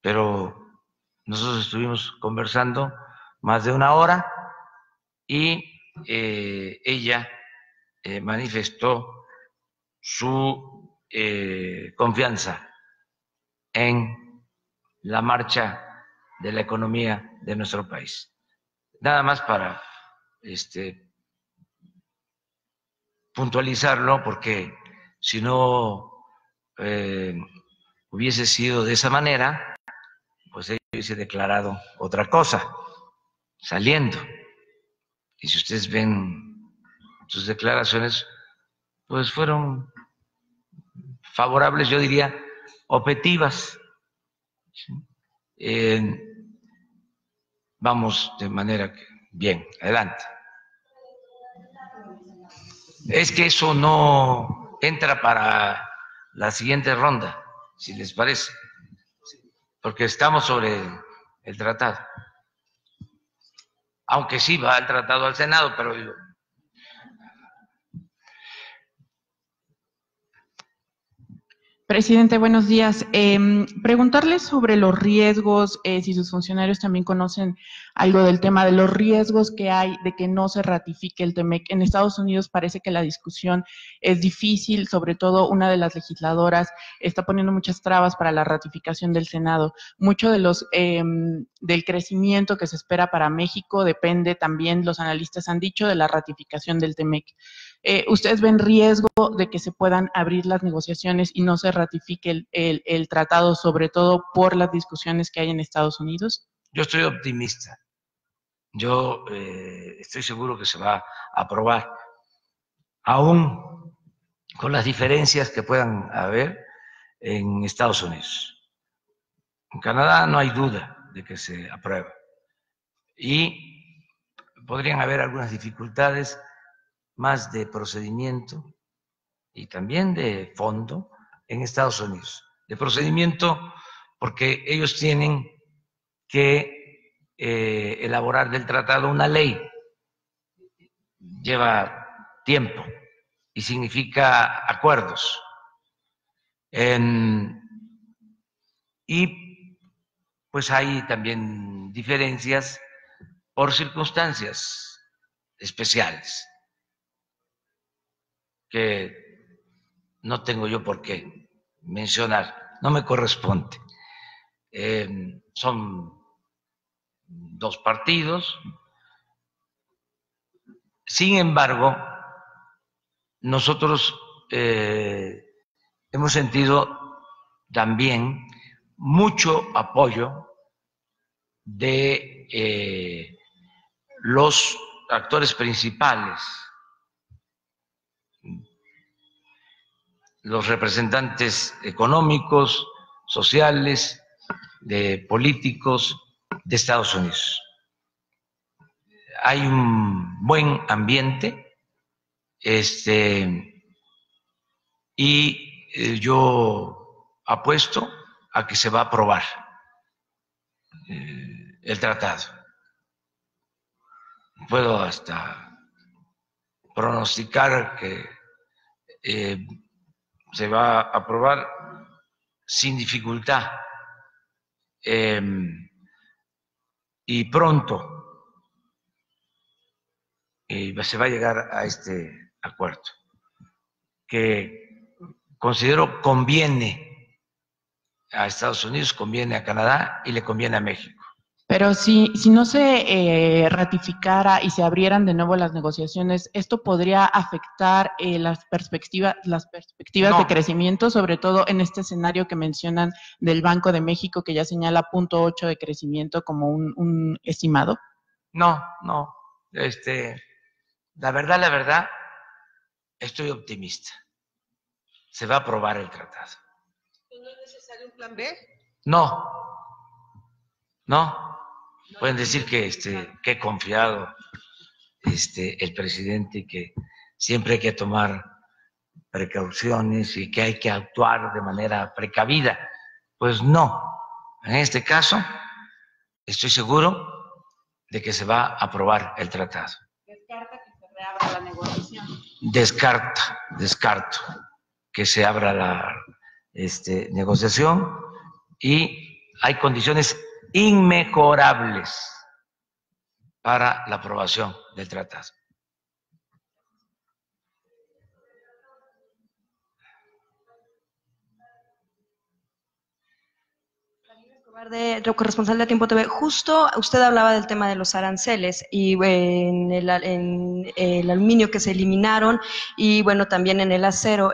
pero nosotros estuvimos conversando más de una hora y ella manifestó su confianza en la marcha de la economía de nuestro país. Nada más para puntualizarlo, porque si no hubiese sido de esa manera, pues ella hubiese declarado otra cosa, saliendo. Y si ustedes ven sus declaraciones, pues fueron favorables, yo diría, objetivas. Vamos de manera que, bien, adelante. Es que eso no entra para la siguiente ronda, si les parece, porque estamos sobre el tratado. Aunque sí va el tratado al Senado, pero Presidente, buenos días. Preguntarle sobre los riesgos, si sus funcionarios también conocen algo del tema de los riesgos que hay de que no se ratifique el TEMEC. En Estados Unidos parece que la discusión es difícil, sobre todo una de las legisladoras está poniendo muchas trabas para la ratificación del Senado. Mucho de del crecimiento que se espera para México depende también, los analistas han dicho, de la ratificación del TEMEC. ¿Ustedes ven riesgo de que se puedan abrir las negociaciones y no se ratifique el tratado, sobre todo por las discusiones que hay en Estados Unidos? Yo estoy optimista. Yo estoy seguro que se va a aprobar, aún con las diferencias que puedan haber en Estados Unidos. En Canadá no hay duda de que se aprueba. Y podrían haber algunas dificultades más de procedimiento y también de fondo en Estados Unidos. De procedimiento porque ellos tienen que elaborar del tratado una ley. Lleva tiempo y significa acuerdos. Y pues hay también diferencias por circunstancias especiales que no tengo yo por qué mencionar, no me corresponde. Son dos partidos. Sin embargo, nosotros hemos sentido también mucho apoyo de los actores principales, los representantes económicos, sociales, políticos de Estados Unidos. Hay un buen ambiente, y yo apuesto a que se va a aprobar el tratado. Puedo hasta pronosticar que se va a aprobar sin dificultad y pronto se va a llegar a este acuerdo que considero conviene a Estados Unidos, conviene a Canadá y le conviene a México. Pero si no se ratificara y se abrieran de nuevo las negociaciones, ¿esto podría afectar las perspectivas no. de crecimiento, sobre todo en este escenario que mencionan del Banco de México, que ya señala 0.8 de crecimiento como un estimado? No. La verdad, estoy optimista. Se va a aprobar el tratado. ¿No es necesario un plan B? No. Pueden decir que he confiado el presidente y que siempre hay que tomar precauciones y que hay que actuar de manera precavida. Pues no, en este caso estoy seguro de que se va a aprobar el tratado. ¿Descarta que se reabra la negociación? Descarto que se abra la negociación y hay condiciones inmejorables para la aprobación del tratado. De corresponsal de Tiempo TV, justo usted hablaba del tema de los aranceles y en el aluminio que se eliminaron y bueno, también en el acero.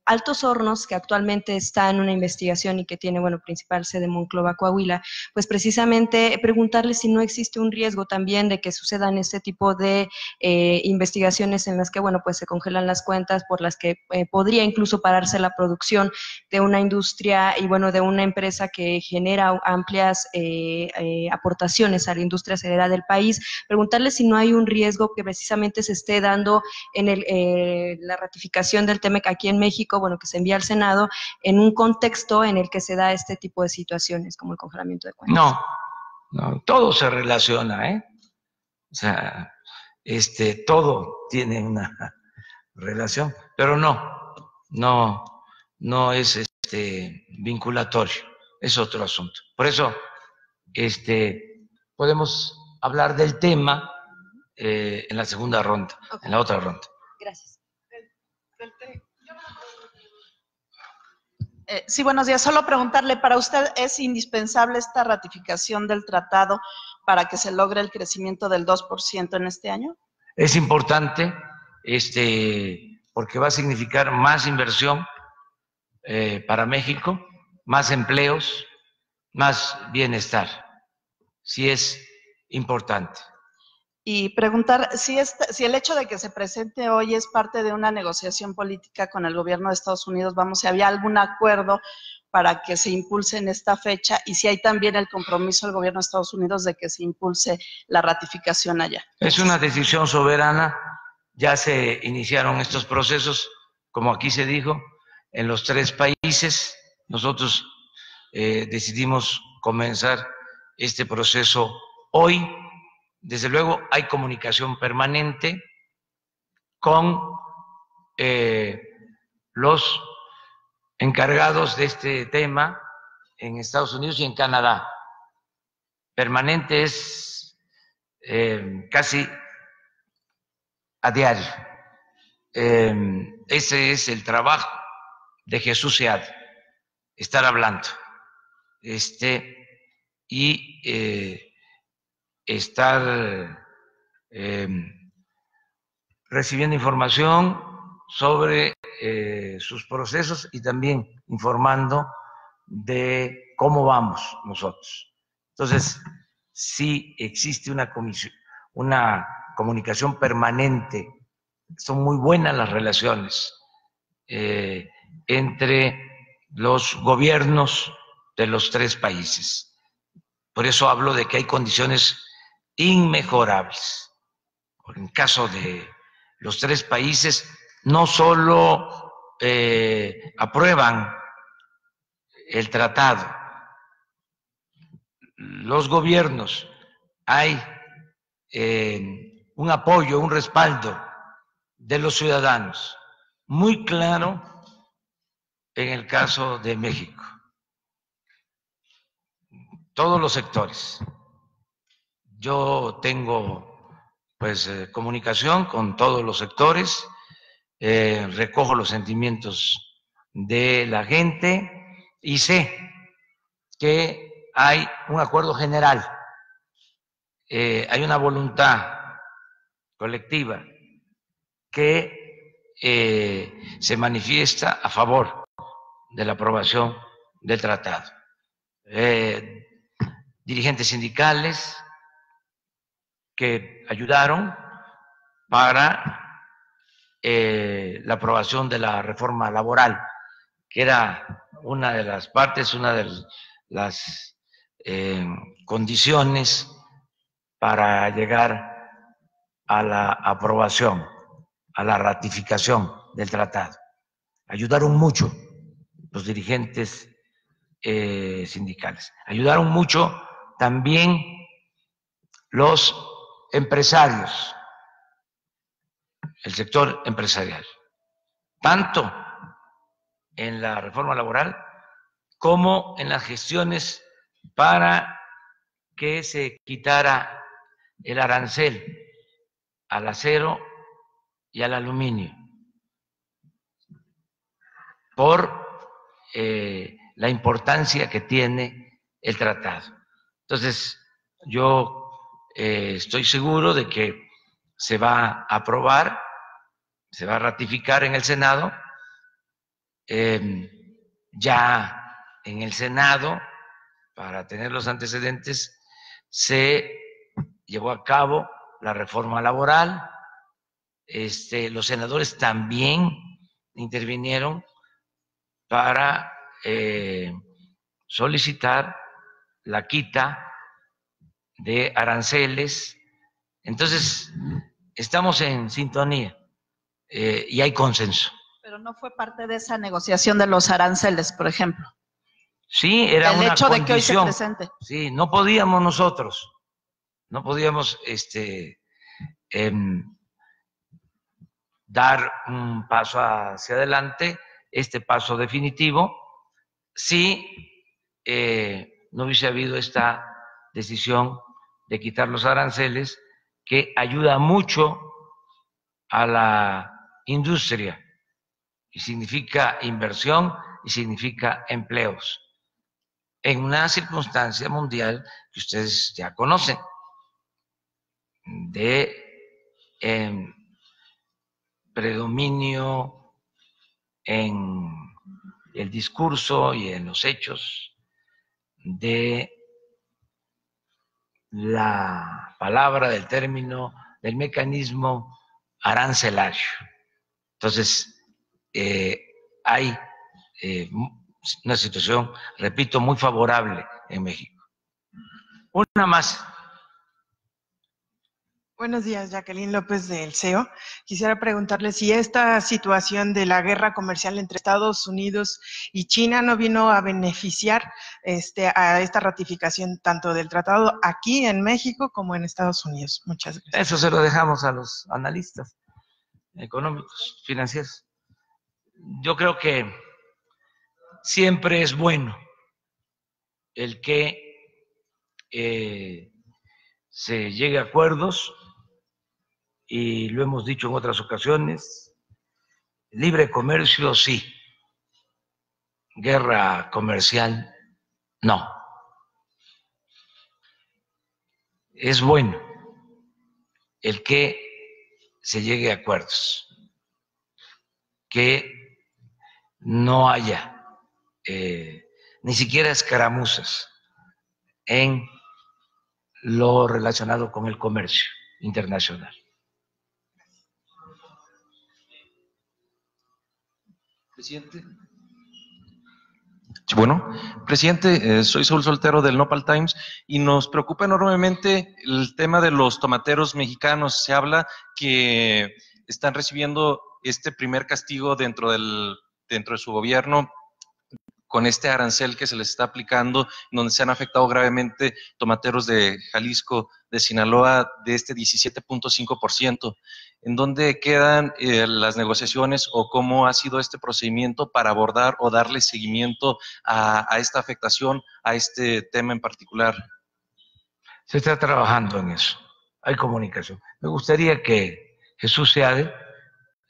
Altos Hornos, que actualmente está en una investigación y que tiene, bueno, principal sede en Monclova, Coahuila, pues precisamente preguntarle si no existe un riesgo también de que sucedan este tipo de investigaciones en las que, bueno, pues se congelan las cuentas, por las que podría incluso pararse la producción de una industria y, bueno, de una empresa que genera amplias aportaciones a la industria acerera del país. Preguntarle si no hay un riesgo que precisamente se esté dando en la ratificación del TEMEC aquí en México, bueno, que se envía al Senado, en un contexto en el que se da este tipo de situaciones, como el congelamiento de cuentas. No, todo se relaciona, ¿eh? O sea, todo tiene una relación, pero no es vinculatorio, es otro asunto. Por eso, podemos hablar del tema en la segunda ronda, okay, en la otra ronda. Gracias. Sí, buenos días. Solo preguntarle, ¿para usted es indispensable esta ratificación del tratado para que se logre el crecimiento del 2% en este año? Es importante, porque va a significar más inversión para México, más empleos, más bienestar. Sí es importante. Y preguntar si el hecho de que se presente hoy es parte de una negociación política con el gobierno de Estados Unidos, vamos, si había algún acuerdo para que se impulse en esta fecha y si hay también el compromiso del gobierno de Estados Unidos de que se impulse la ratificación allá. Es una decisión soberana, ya se iniciaron estos procesos, como aquí se dijo, en los 3 países. Nosotros decidimos comenzar este proceso hoy. Desde luego hay comunicación permanente con los encargados de este tema en Estados Unidos y en Canadá. Permanente es casi a diario. Ese es el trabajo de Jesús Seade, estar hablando y estar recibiendo información sobre sus procesos y también informando de cómo vamos nosotros. Entonces, sí existe una comunicación permanente, son muy buenas las relaciones entre los gobiernos de los 3 países. Por eso hablo de que hay condiciones inmejorables. En el caso de los 3 países, no solo aprueban el tratado, los gobiernos, hay un apoyo, un respaldo de los ciudadanos, muy claro en el caso de México. Todos los sectores. Yo tengo comunicación con todos los sectores, recojo los sentimientos de la gente y sé que hay un acuerdo general, hay una voluntad colectiva que se manifiesta a favor de la aprobación del tratado. Dirigentes sindicales que ayudaron para la aprobación de la reforma laboral, que era una de las partes, una de las condiciones para llegar a la aprobación, a la ratificación del tratado. ayudaron mucho los dirigentes sindicales. Ayudaron mucho también los empresarios, el sector empresarial, tanto en la reforma laboral como en las gestiones para que se quitara el arancel al acero y al aluminio por la importancia que tiene el tratado. Entonces, yo estoy seguro de que se va a aprobar, se va a ratificar en el Senado. Ya en el Senado, para tener los antecedentes, se llevó a cabo la reforma laboral. Los senadores también intervinieron para solicitar la quita de aranceles. Entonces, estamos en sintonía y hay consenso. Pero no fue parte de esa negociación de los aranceles, por ejemplo. Sí, era una hecho de que hoy se condición. presente. Sí, no podíamos nosotros, no podíamos dar un paso hacia adelante, este paso definitivo, si no hubiese habido esta decisión de quitar los aranceles, que ayuda mucho a la industria y significa inversión y significa empleos en una circunstancia mundial que ustedes ya conocen, de predominio en el discurso y en los hechos de la palabra, del término, del mecanismo arancelario. Entonces, hay una situación, repito, muy favorable en México. Una más. Buenos días, Jacqueline López del CEO. Quisiera preguntarle si esta situación de la guerra comercial entre Estados Unidos y China no vino a beneficiar a esta ratificación tanto del tratado aquí en México como en Estados Unidos. Muchas gracias. Eso se lo dejamos a los analistas económicos, financieros. Yo creo que siempre es bueno el que se llegue a acuerdos, y lo hemos dicho en otras ocasiones, libre comercio sí, guerra comercial no. Es bueno el que se llegue a acuerdos, que no haya ni siquiera escaramuzas en lo relacionado con el comercio internacional. Presidente. Bueno, presidente, soy Saúl Soltero del Nopal Times y nos preocupa enormemente el tema de los tomateros mexicanos. Se habla que están recibiendo este primer castigo dentro de su gobierno con este arancel que se les está aplicando, donde se han afectado gravemente tomateros de Jalisco, de Sinaloa, de este 17.5%. ¿En dónde quedan las negociaciones o cómo ha sido este procedimiento para abordar o darle seguimiento a esta afectación, a este tema en particular? Se está trabajando en eso, hay comunicación. Me gustaría que Jesús Seade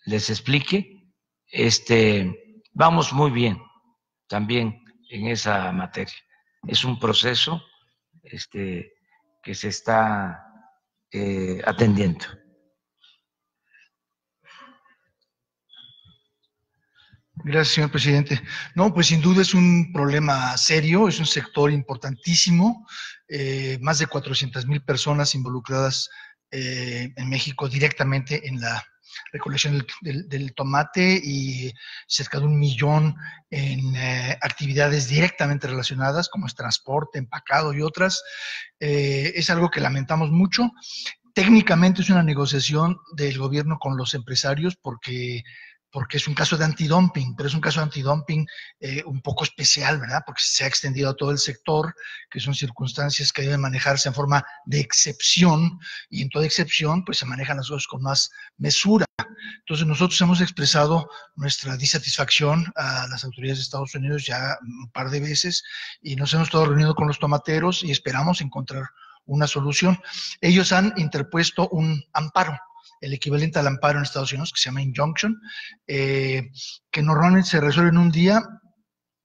les explique. Vamos muy bien también en esa materia. Es un proceso que se está atendiendo. Gracias, señor presidente. No, pues sin duda es un problema serio, es un sector importantísimo, más de 400,000 personas involucradas en México directamente en la recolección del tomate y cerca de 1 millón en actividades directamente relacionadas, como es transporte, empacado y otras. Es algo que lamentamos mucho. Técnicamente es una negociación del gobierno con los empresarios porque porque es un caso de antidumping, pero es un caso de antidumping un poco especial, ¿verdad? Porque se ha extendido a todo el sector, que son circunstancias que deben manejarse en forma de excepción, y en toda excepción, pues se manejan las cosas con más mesura. Entonces, nosotros hemos expresado nuestra disatisfacción a las autoridades de Estados Unidos ya un par de veces, y nos hemos estado reuniendo con los tomateros y esperamos encontrar una solución. Ellos han interpuesto un amparo, el equivalente al amparo en Estados Unidos, que se llama injunction, que normalmente se resuelve en un día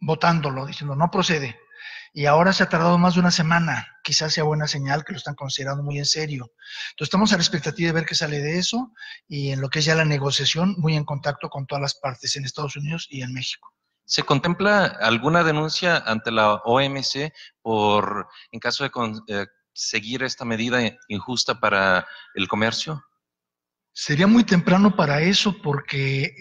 votándolo, diciendo no procede. Y ahora se ha tardado más de una semana. Quizás sea buena señal que lo están considerando muy en serio. Entonces estamos a la expectativa de ver qué sale de eso, y en lo que es ya la negociación, muy en contacto con todas las partes en Estados Unidos y en México. ¿Se contempla alguna denuncia ante la OMC en caso de seguir esta medida injusta para el comercio? Sería muy temprano para eso porque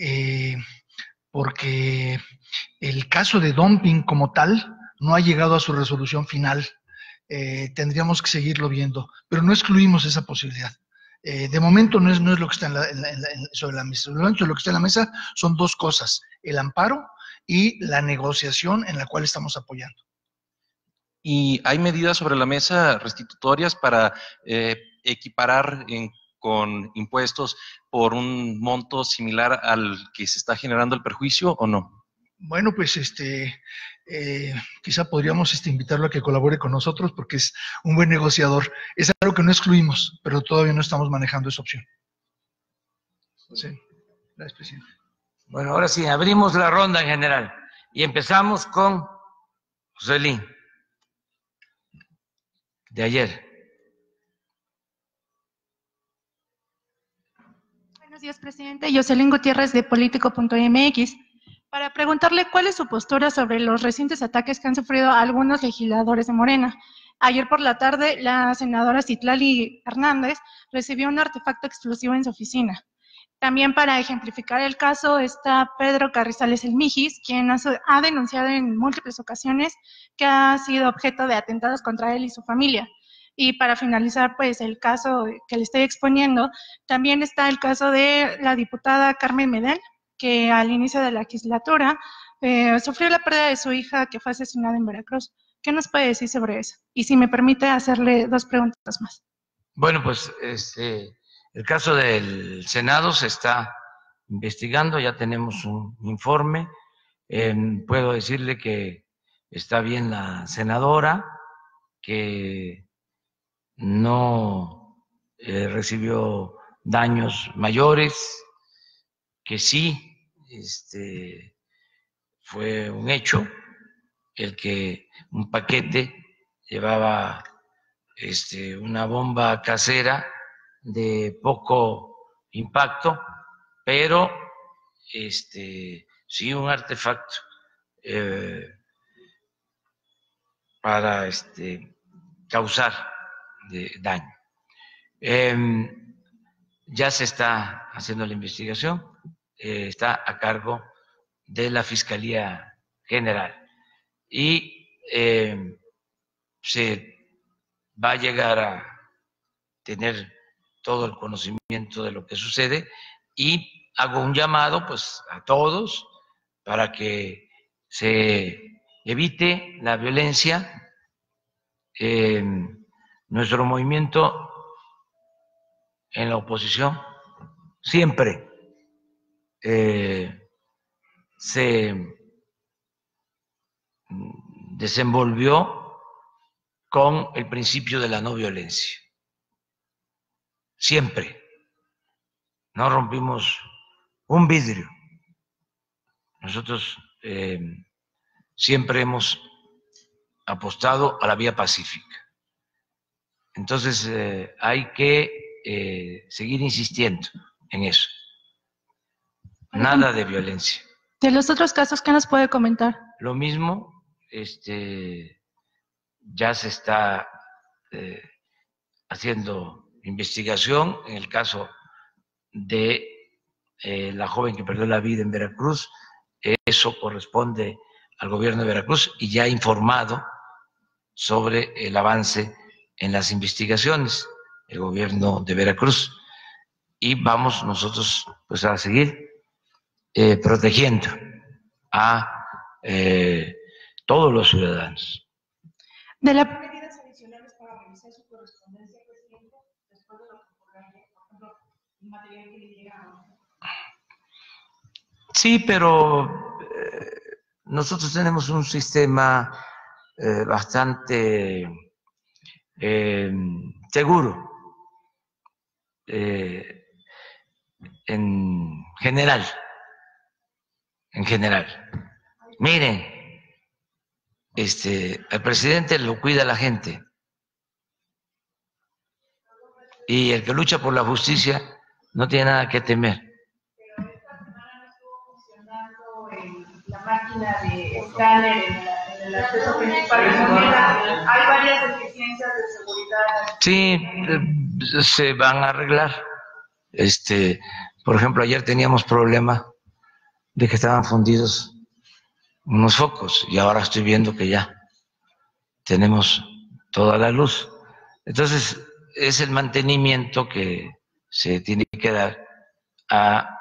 el caso de dumping como tal no ha llegado a su resolución final. Tendríamos que seguirlo viendo, pero no excluimos esa posibilidad. De momento no es lo que está sobre la mesa. Lo que está en la mesa son dos cosas: el amparo y la negociación en la cual estamos apoyando. ¿Y hay medidas sobre la mesa restitutorias para equiparar con impuestos por un monto similar al que se está generando el perjuicio o no? Bueno, pues quizá podríamos invitarlo a que colabore con nosotros porque es un buen negociador. Es algo que no excluimos, pero todavía no estamos manejando esa opción. Sí, gracias, presidente. Bueno, ahora sí, abrimos la ronda en general y empezamos con Joselín, de ayer. Buenos días, presidente. Jocelyn Gutiérrez, de Político.mx, para preguntarle cuál es su postura sobre los recientes ataques que han sufrido algunos legisladores de Morena. Ayer por la tarde, la senadora Citlali Hernández recibió un artefacto explosivo en su oficina. También, para ejemplificar el caso, está Pedro Carrizales El Mijis, quien ha denunciado en múltiples ocasiones que ha sido objeto de atentados contra él y su familia. Y para finalizar, pues, el caso que le estoy exponiendo, también está el caso de la diputada Carmen Medel, que al inicio de la legislatura sufrió la pérdida de su hija, que fue asesinada en Veracruz. ¿Qué nos puede decir sobre eso? Y si me permite hacerle dos preguntas más. Bueno, pues el caso del Senado se está investigando, ya tenemos un informe. Puedo decirle que está bien la senadora, que no recibió daños mayores, que sí fue un hecho el que un paquete llevaba una bomba casera de poco impacto, pero sí un artefacto para causar daño. Ya se está haciendo la investigación, está a cargo de la Fiscalía General y se va a llegar a tener todo el conocimiento de lo que sucede, y hago un llamado pues a todos para que se evite la violencia. Nuestro movimiento en la oposición siempre se desenvolvió con el principio de la no violencia. Siempre. No rompimos un vidrio. Nosotros siempre hemos apostado a la vía pacífica. Entonces hay que seguir insistiendo en eso. Nada de violencia. De los otros casos, ¿qué nos puede comentar? Lo mismo, ya se está haciendo investigación en el caso de la joven que perdió la vida en Veracruz. Eso corresponde al gobierno de Veracruz y ya ha informado sobre el avance en las investigaciones el gobierno de Veracruz, y vamos nosotros pues a seguir protegiendo a todos los ciudadanos. De la medidas adicionales para revisar su correspondencia, presidente, después de lo que ocurrió ayer, por ejemplo, el material que le llega. Sí, pero nosotros tenemos un sistema bastante seguro en general. Miren, al presidente lo cuida la gente y el que lucha por la justicia no tiene nada que temer. Pero esta semana no estuvo funcionando la máquina de escáner en el acceso principal de Moneda. Hay varias deficiencias de seguridad. Sí, se van a arreglar. Por ejemplo, ayer teníamos problema de que estaban fundidos unos focos y ahora estoy viendo que ya tenemos toda la luz. Entonces, es el mantenimiento que se tiene que dar a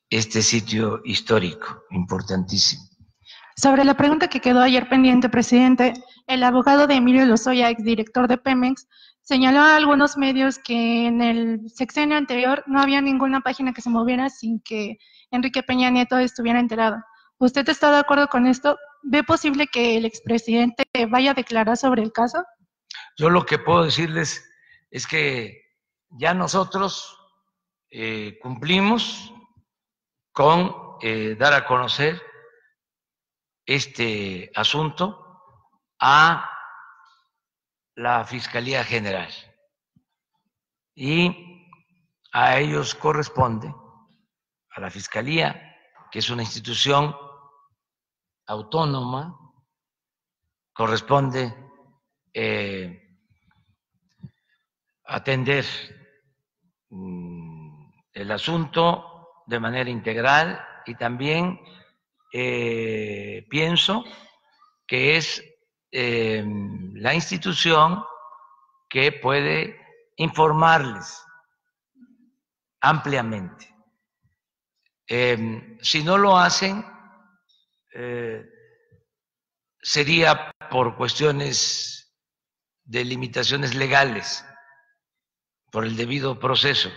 este sitio histórico importantísimo. Sobre la pregunta que quedó ayer pendiente, presidente, el abogado de Emilio Lozoya, exdirector de Pemex, señaló a algunos medios que en el sexenio anterior no había ninguna página que se moviera sin que Enrique Peña Nieto estuviera enterado. ¿Usted está de acuerdo con esto? ¿Ve posible que el expresidente vaya a declarar sobre el caso? Yo lo que puedo decirles es que ya nosotros cumplimos con dar a conocer este asunto a la Fiscalía General y a ellos corresponde, a la Fiscalía, que es una institución autónoma, corresponde atender el asunto de manera integral y también pienso que es la institución que puede informarles ampliamente. Si no lo hacen, sería por cuestiones de limitaciones legales, por el debido proceso.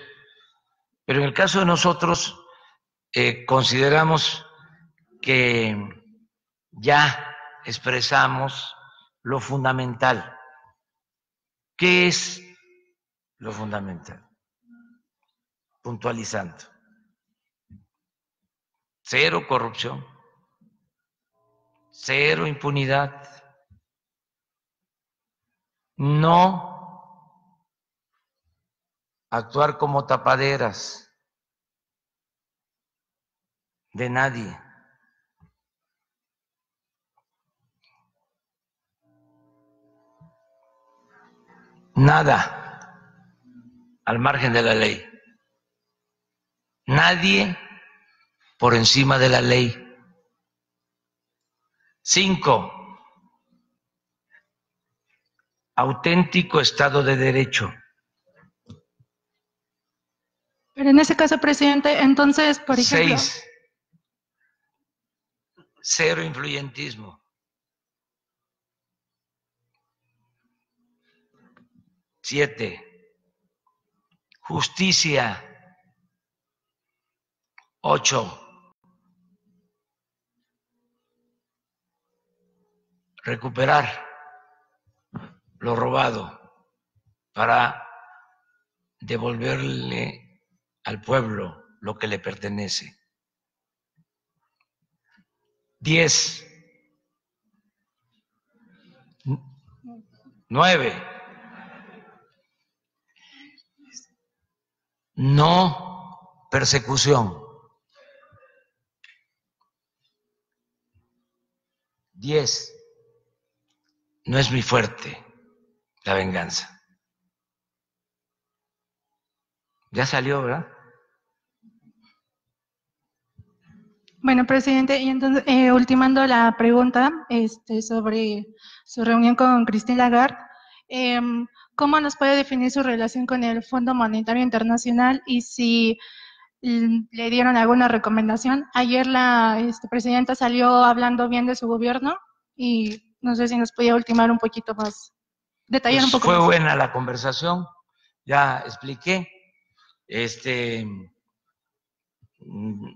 Pero en el caso de nosotros, consideramos que ya expresamos lo fundamental. ¿Qué es lo fundamental? Puntualizando. Cero corrupción, cero impunidad, no actuar como tapaderas de nadie. Nada al margen de la ley. Nadie por encima de la ley. 5. Auténtico Estado de Derecho. Pero en ese caso, presidente, entonces, por ejemplo... 6. Cero influyentismo. 7. Justicia. 8. Recuperar lo robado para devolverle al pueblo lo que le pertenece. 10. 9. No persecución. 10. No es muy fuerte la venganza. Ya salió, ¿verdad? Bueno, presidente, y entonces, ultimando la pregunta sobre su reunión con Christine Lagarde, ¿cómo nos puede definir su relación con el Fondo Monetario Internacional y si le dieron alguna recomendación. Ayer la presidenta salió hablando bien de su gobierno y no sé si nos podía ultimar un poquito más, detallar un poco fue más. buena la conversación, ya expliqué,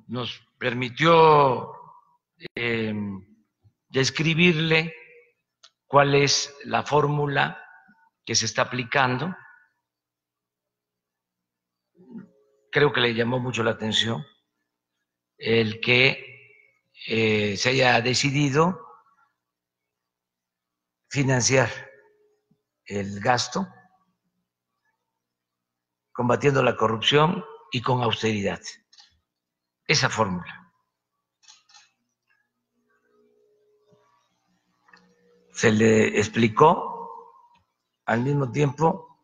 nos permitió describirle cuál es la fórmula que se está aplicando. Creo que le llamó mucho la atención el que se haya decidido financiar el gasto combatiendo la corrupción y con austeridad. Esa fórmula. Se le explicó al mismo tiempo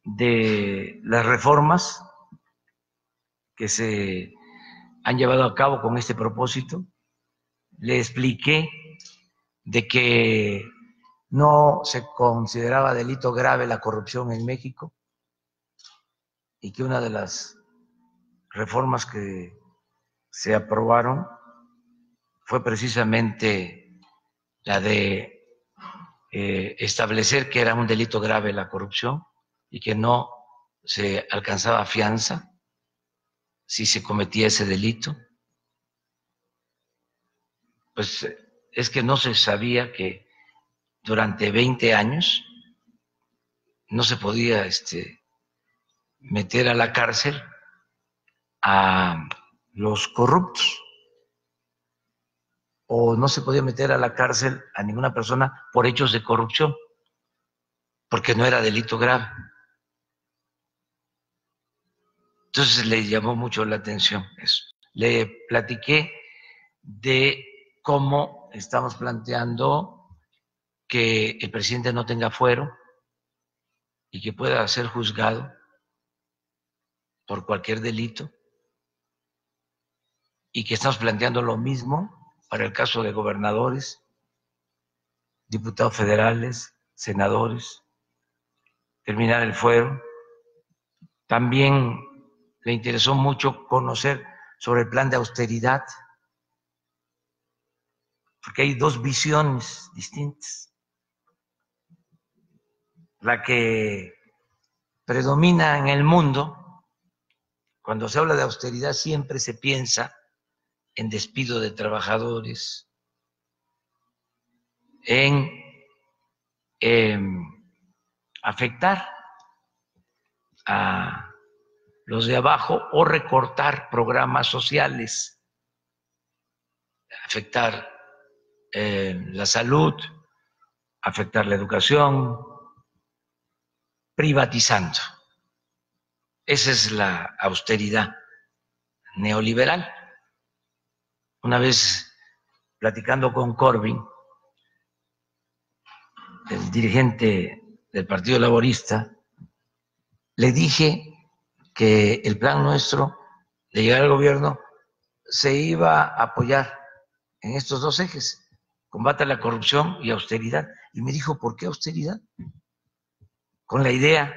de las reformas que se han llevado a cabo con este propósito. Le expliqué de que no se consideraba delito grave la corrupción en México y que una de las reformas que se aprobaron fue precisamente la de establecer que era un delito grave la corrupción y que no se alcanzaba fianza si se cometía ese delito. Pues es que no se sabía que durante 20 años no se podía meter a la cárcel a los corruptos, o no se podía meter a la cárcel a ninguna persona por hechos de corrupción, porque no era delito grave. Entonces le llamó mucho la atención eso. Le platiqué de cómo estamos planteando que el presidente no tenga fuero y que pueda ser juzgado por cualquier delito, y que estamos planteando lo mismo para el caso de gobernadores, diputados federales, senadores, terminar el fuero. También le interesó mucho conocer sobre el plan de austeridad, porque hay dos visiones distintas. La que predomina en el mundo, cuando se habla de austeridad siempre se piensa en despido de trabajadores, en afectar a los de abajo o recortar programas sociales, afectar la salud, afectar la educación, privatizando. Esa es la austeridad neoliberal. Una vez platicando con Corbyn, el dirigente del Partido Laborista, le dije que el plan nuestro de llegar al gobierno se iba a apoyar en estos dos ejes, combate a la corrupción y austeridad. Y me dijo, ¿por qué austeridad? Con la idea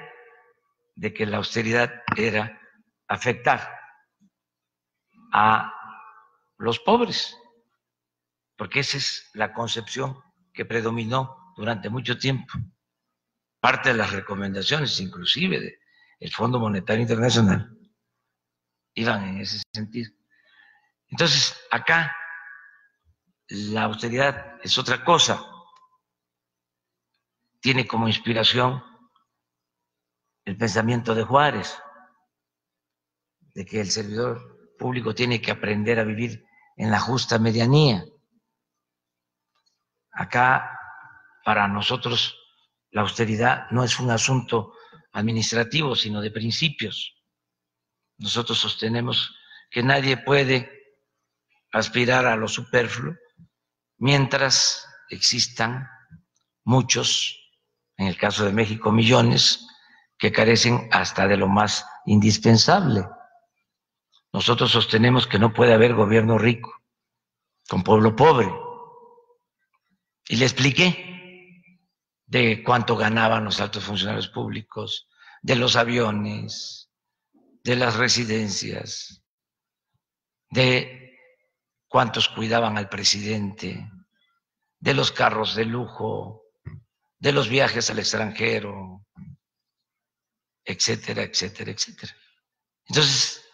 de que la austeridad era afectar a los pobres, porque esa es la concepción que predominó durante mucho tiempo. Parte de las recomendaciones, inclusive del Fondo Monetario Internacional, iban en ese sentido. Entonces, acá la austeridad es otra cosa. Tiene como inspiración el pensamiento de Juárez, de que el servidor público tiene que aprender a vivir en la justa medianía. Acá, para nosotros, la austeridad no es un asunto administrativo, sino de principios. Nosotros sostenemos que nadie puede aspirar a lo superfluo mientras existan muchos, en el caso de México, millones, que carecen hasta de lo más indispensable. Nosotros sostenemos que no puede haber gobierno rico con pueblo pobre. Y le expliqué de cuánto ganaban los altos funcionarios públicos, de los aviones, de las residencias, de cuántos cuidaban al presidente, de los carros de lujo, de los viajes al extranjero, etcétera, etcétera, etcétera. Entonces,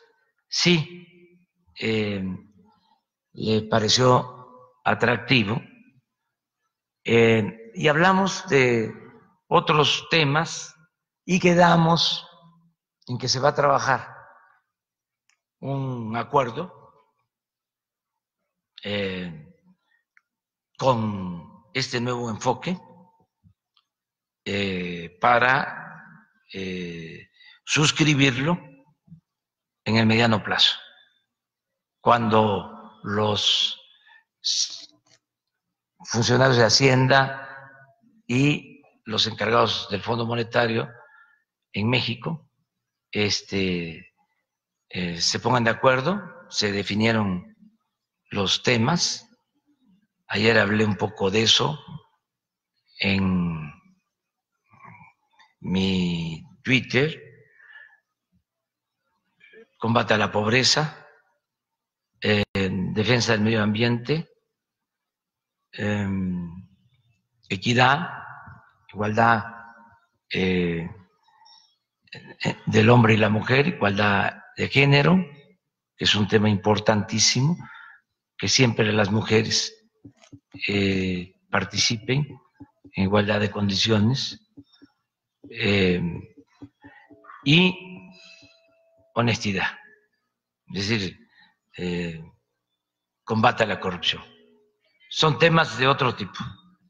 sí, le pareció atractivo. Y hablamos de otros temas y quedamos en que se va a trabajar un acuerdo con este nuevo enfoque para suscribirlo en el mediano plazo, cuando los funcionarios de Hacienda y los encargados del Fondo Monetario en México se pongan de acuerdo. Se definieron los temas. Ayer hablé un poco de eso en mi Twitter. Combate a la pobreza, defensa del medio ambiente, equidad, igualdad del hombre y la mujer, igualdad de género, que es un tema importantísimo, que siempre las mujeres participen en igualdad de condiciones, y honestidad, es decir, combate a la corrupción. Son temas de otro tipo,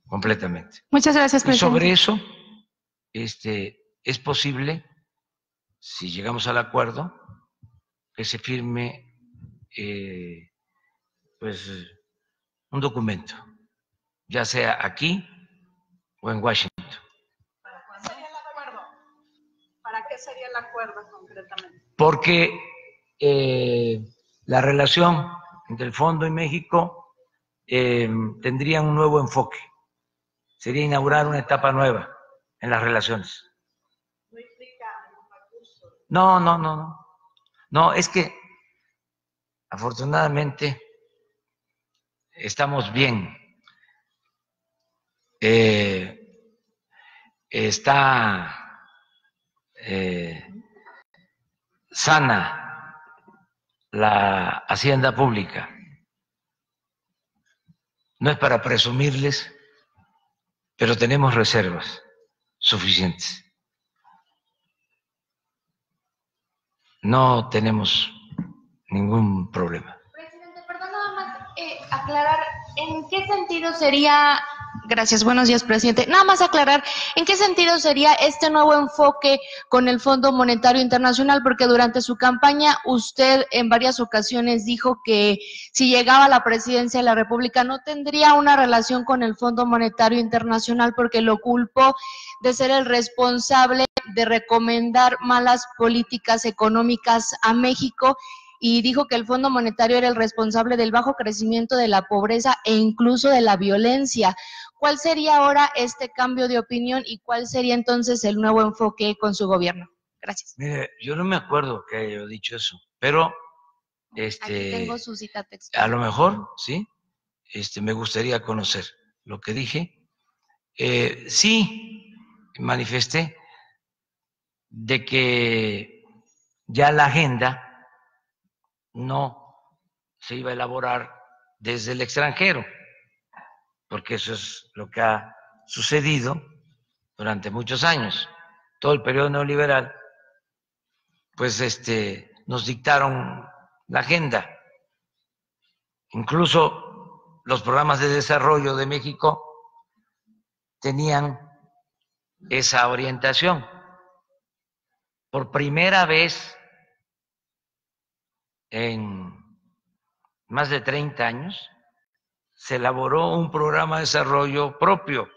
completamente. Muchas gracias, presidente. Y sobre eso, es posible, si llegamos al acuerdo, que se firme pues un documento, ya sea aquí o en Washington. ¿Cuál sería el acuerdo? ¿Para qué sería el acuerdo concretamente? Porque la relación entre el Fondo y México tendría un nuevo enfoque. Sería inaugurar una etapa nueva en las relaciones. ¿No implica algún recurso? No. No, es que afortunadamente estamos bien. Está sana la hacienda pública. No es para presumirles, pero tenemos reservas suficientes. No tenemos ningún problema. Presidente, perdón, nada más aclarar en qué sentido sería. Gracias, buenos días, presidente. Nada más aclarar, ¿en qué sentido sería este nuevo enfoque con el Fondo Monetario Internacional? Porque durante su campaña usted en varias ocasiones dijo que si llegaba a la presidencia de la República no tendría una relación con el Fondo Monetario Internacional porque lo culpó de ser el responsable de recomendar malas políticas económicas a México. Y dijo que el Fondo Monetario era el responsable del bajo crecimiento de la pobreza e incluso de la violencia. ¿Cuál sería ahora este cambio de opinión y cuál sería entonces el nuevo enfoque con su gobierno? Gracias. Mire, yo no me acuerdo que haya dicho eso, pero Aquí tengo su cita textual. a lo mejor, sí, me gustaría conocer lo que dije. Sí, manifesté de que ya la agenda no se iba a elaborar desde el extranjero, porque eso es lo que ha sucedido durante muchos años. Todo el periodo neoliberal, pues nos dictaron la agenda. Incluso los programas de desarrollo de México tenían esa orientación. Por primera vez en más de 30 años, se elaboró un programa de desarrollo propio,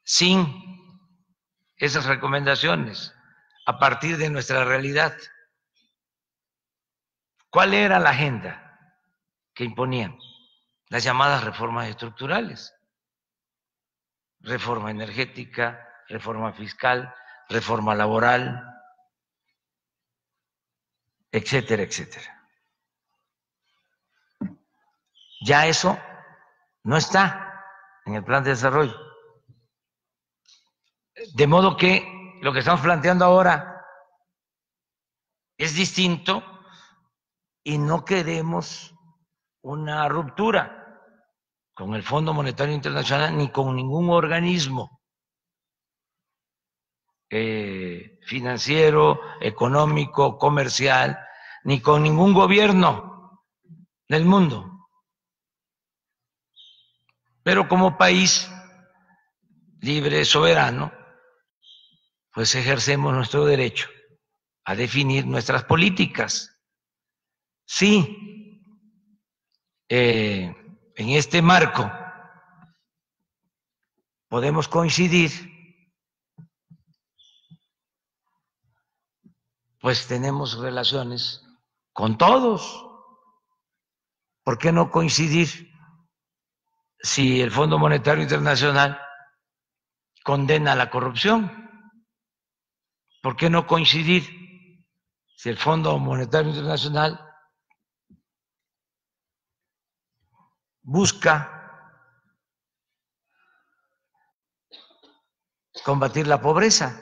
sin esas recomendaciones, a partir de nuestra realidad. ¿Cuál era la agenda que imponían? Las llamadas reformas estructurales, reforma energética, reforma fiscal, reforma laboral, etcétera, etcétera. Ya eso no está en el plan de desarrollo. De modo que lo que estamos planteando ahora es distinto y no queremos una ruptura con el Fondo Monetario Internacional ni con ningún organismo financiero, económico, comercial, ni con ningún gobierno del mundo. Pero como país libre, soberano, pues ejercemos nuestro derecho a definir nuestras políticas. Sí, en este marco podemos coincidir, pues tenemos relaciones con todos. ¿Por qué no coincidir si el Fondo Monetario Internacional condena la corrupción? ¿Por qué no coincidir si el Fondo Monetario Internacional busca combatir la pobreza?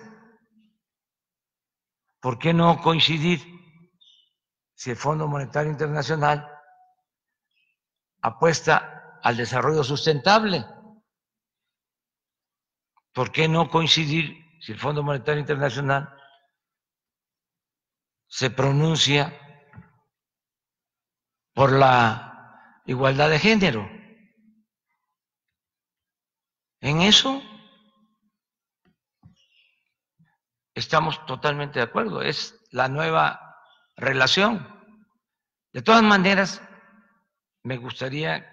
¿Por qué no coincidir si el Fondo Monetario Internacional apuesta al desarrollo sustentable? ¿Por qué no coincidir si el Fondo Monetario Internacional se pronuncia por la igualdad de género? En eso estamos totalmente de acuerdo, es la nueva relación. De todas maneras, me gustaría,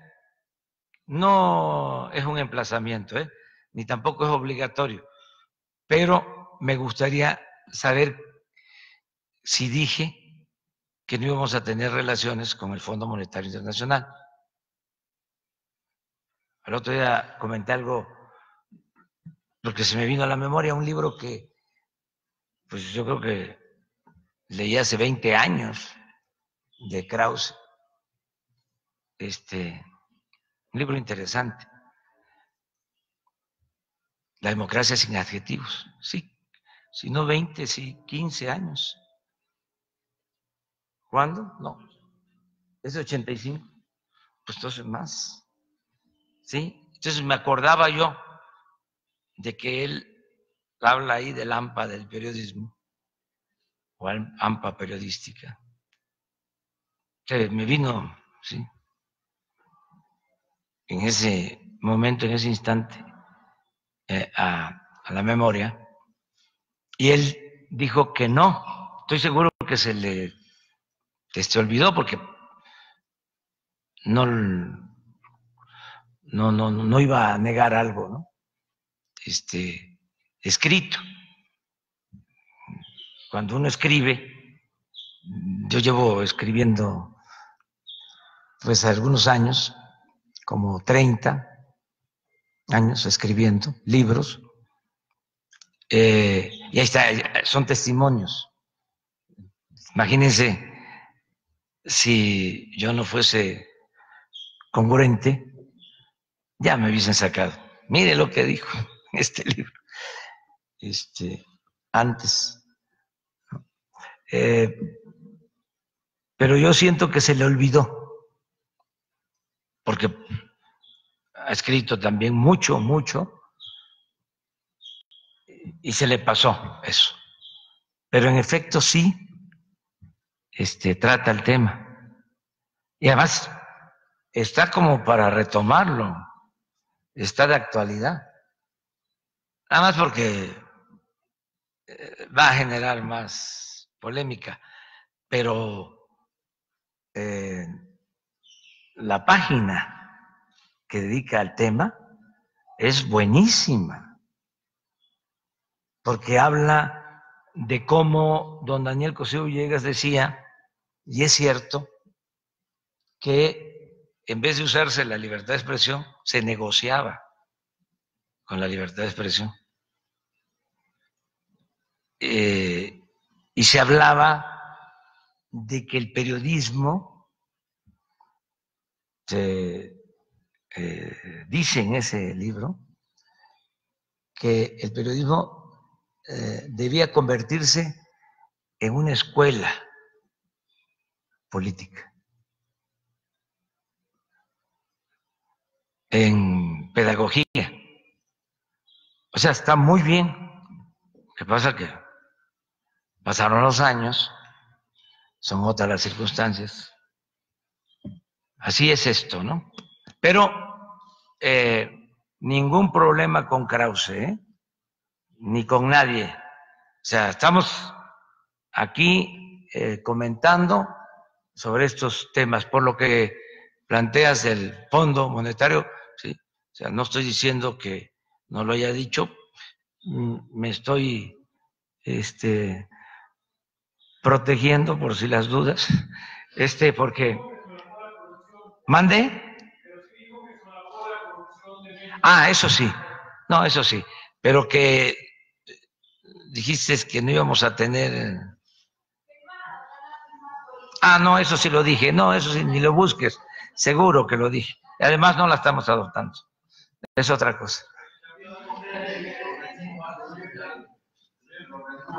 no es un emplazamiento, ni tampoco es obligatorio, pero me gustaría saber si dije que no íbamos a tener relaciones con el Fondo Monetario Internacional. El otro día comenté algo, porque se me vino a la memoria un libro que, pues yo creo que leí hace 20 años, de Krause, un libro interesante, La democracia sin adjetivos, sí, si no 20, sí 15 años. ¿Cuándo? No, es de 85, pues entonces más, ¿sí? Entonces me acordaba yo de que él habla ahí del AMPA del periodismo, o AMPA periodística, que me vino, ¿sí?, en ese momento, en ese instante, a la memoria, y él dijo que no. Estoy seguro que se le olvidó, porque no iba a negar algo, ¿no? Escrito. Cuando uno escribe, yo llevo escribiendo pues algunos años, como 30 años escribiendo libros, y ahí está, son testimonios. Imagínense si yo no fuese congruente, ya me hubiesen sacado. Mire lo que dijo este libro, antes. Pero yo siento que se le olvidó, porque ha escrito también mucho, y se le pasó eso. Pero en efecto sí, trata el tema. Y además está como para retomarlo, está de actualidad. Nada más porque va a generar más polémica, pero la página que dedica al tema es buenísima, porque habla de cómo don Daniel Cosío Villegas decía, y es cierto, que en vez de usarse la libertad de expresión, se negociaba con la libertad de expresión. y se hablaba de que el periodismo, dice en ese libro, que el periodismo debía convertirse en una escuela política, en pedagogía. O sea, está muy bien. Lo que pasa que pasaron los años, son otras las circunstancias. Así es esto, ¿no? Pero ningún problema con Krause, ¿eh? Ni con nadie. O sea, estamos aquí comentando sobre estos temas, por lo que planteas del Fondo Monetario, ¿sí? O sea, no estoy diciendo que no lo haya dicho, me estoy protegiendo por si las dudas, porque ¿mande? Ah, eso sí, no, eso sí, pero que dijiste que no íbamos a tener. Ah, no, eso sí lo dije, no, eso sí, ni lo busques, seguro que lo dije. Además no la estamos adoptando, es otra cosa.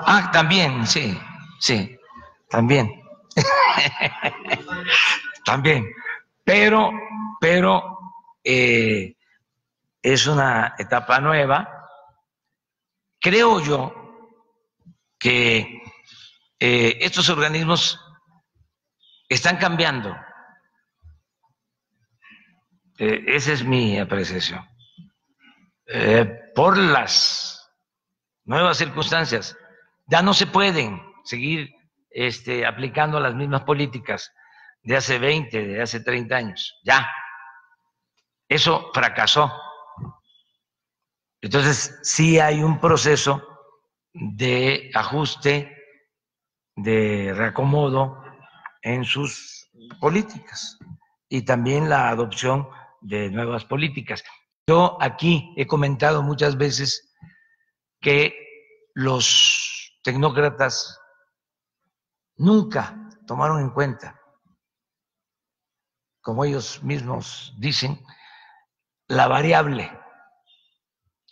Ah, también, sí, también. También, pero es una etapa nueva. Creo yo que estos organismos están cambiando. Esa es mi apreciación. Por las nuevas circunstancias, ya no se pueden seguir aplicando las mismas políticas de hace 20, de hace 30 años. Ya. Eso fracasó. Entonces, sí hay un proceso de ajuste, de reacomodo en sus políticas y también la adopción de nuevas políticas. Yo aquí he comentado muchas veces que los tecnócratas nunca tomaron en cuenta, como ellos mismos dicen, la variable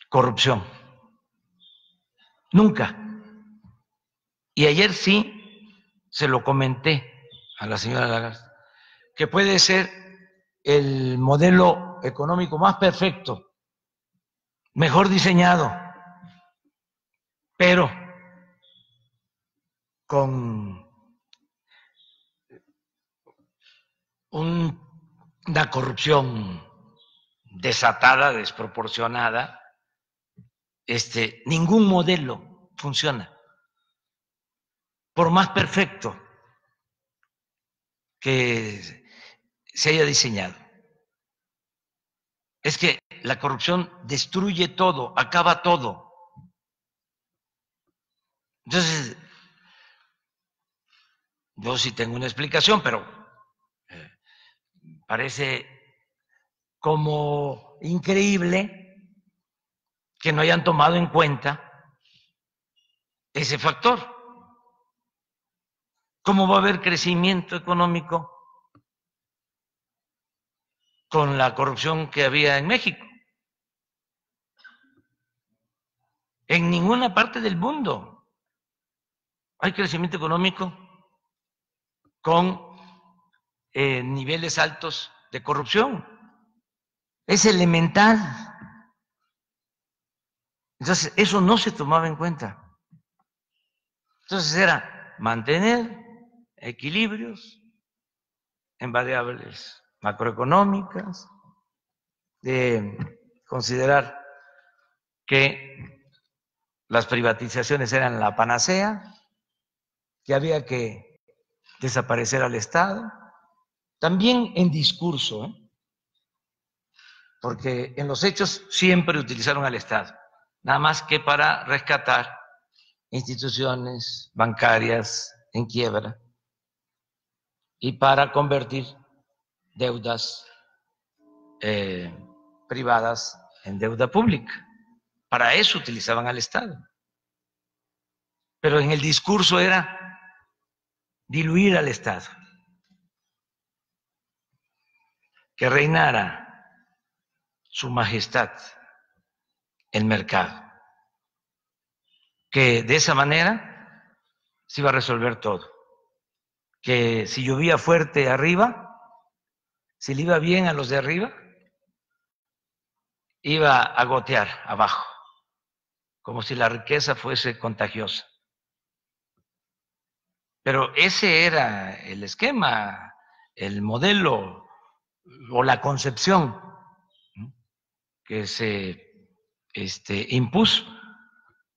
corrupción. Nunca. Y ayer sí se lo comenté a la señora Lagarde, que puede ser el modelo económico más perfecto, mejor diseñado, pero con una corrupción desatada, desproporcionada, ningún modelo funciona, por más perfecto que se haya diseñado. Es que la corrupción destruye todo, acaba todo. Entonces, yo sí tengo una explicación, pero parece como increíble que no hayan tomado en cuenta ese factor. ¿Cómo va a haber crecimiento económico con la corrupción que había en México? En ninguna parte del mundo hay crecimiento económico con niveles altos de corrupción. Es elemental. Entonces, eso no se tomaba en cuenta. Entonces era mantener equilibrios en variables macroeconómicas, de considerar que las privatizaciones eran la panacea, que había que desaparecer al Estado, también en discurso, porque en los hechos siempre utilizaron al Estado, nada más que para rescatar instituciones bancarias en quiebra y para convertir deudas privadas en deuda pública. Para eso utilizaban al Estado. Pero en el discurso era diluir al Estado, que reinara su majestad el mercado, que de esa manera se iba a resolver todo, que si llovía fuerte arriba, si le iba bien a los de arriba, iba a gotear abajo, como si la riqueza fuese contagiosa. Pero ese era el esquema, el modelo o la concepción que se impuso.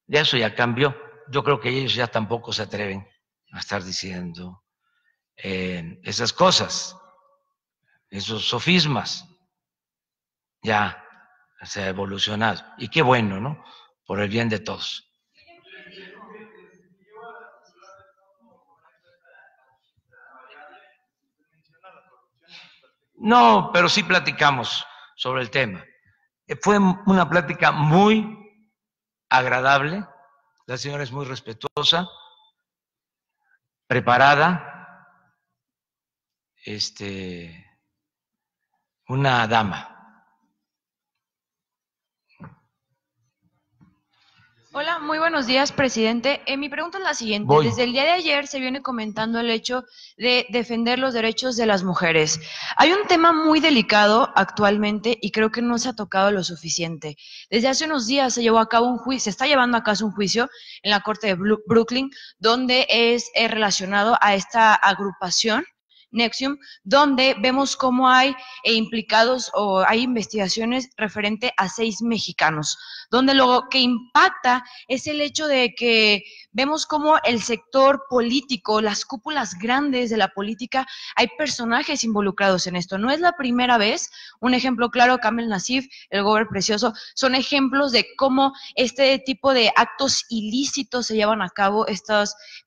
Ya eso ya cambió. Yo creo que ellos ya tampoco se atreven a estar diciendo esas cosas, esos sofismas. Ya se ha evolucionado. Y qué bueno, ¿no? Por el bien de todos. No, pero sí platicamos sobre el tema. Fue una plática muy agradable. La señora es muy respetuosa, preparada, una dama. Hola, muy buenos días, presidente. Mi pregunta es la siguiente. Voy. Desde el día de ayer se viene comentando el hecho de defender los derechos de las mujeres. Hay un tema muy delicado actualmente y creo que no se ha tocado lo suficiente. Desde hace unos días se llevó a cabo un juicio, se está llevando a cabo un juicio en la Corte de Brooklyn, donde es relacionado a esta agrupación NXIVM, donde vemos cómo hay implicados o hay investigaciones referente a 6 mexicanos, donde lo que impacta es el hecho de que vemos cómo el sector político, las cúpulas grandes de la política, hay personajes involucrados en esto. No es la primera vez. Un ejemplo claro, Kamel Nasif, el Gober Precioso, son ejemplos de cómo este tipo de actos ilícitos se llevan a cabo.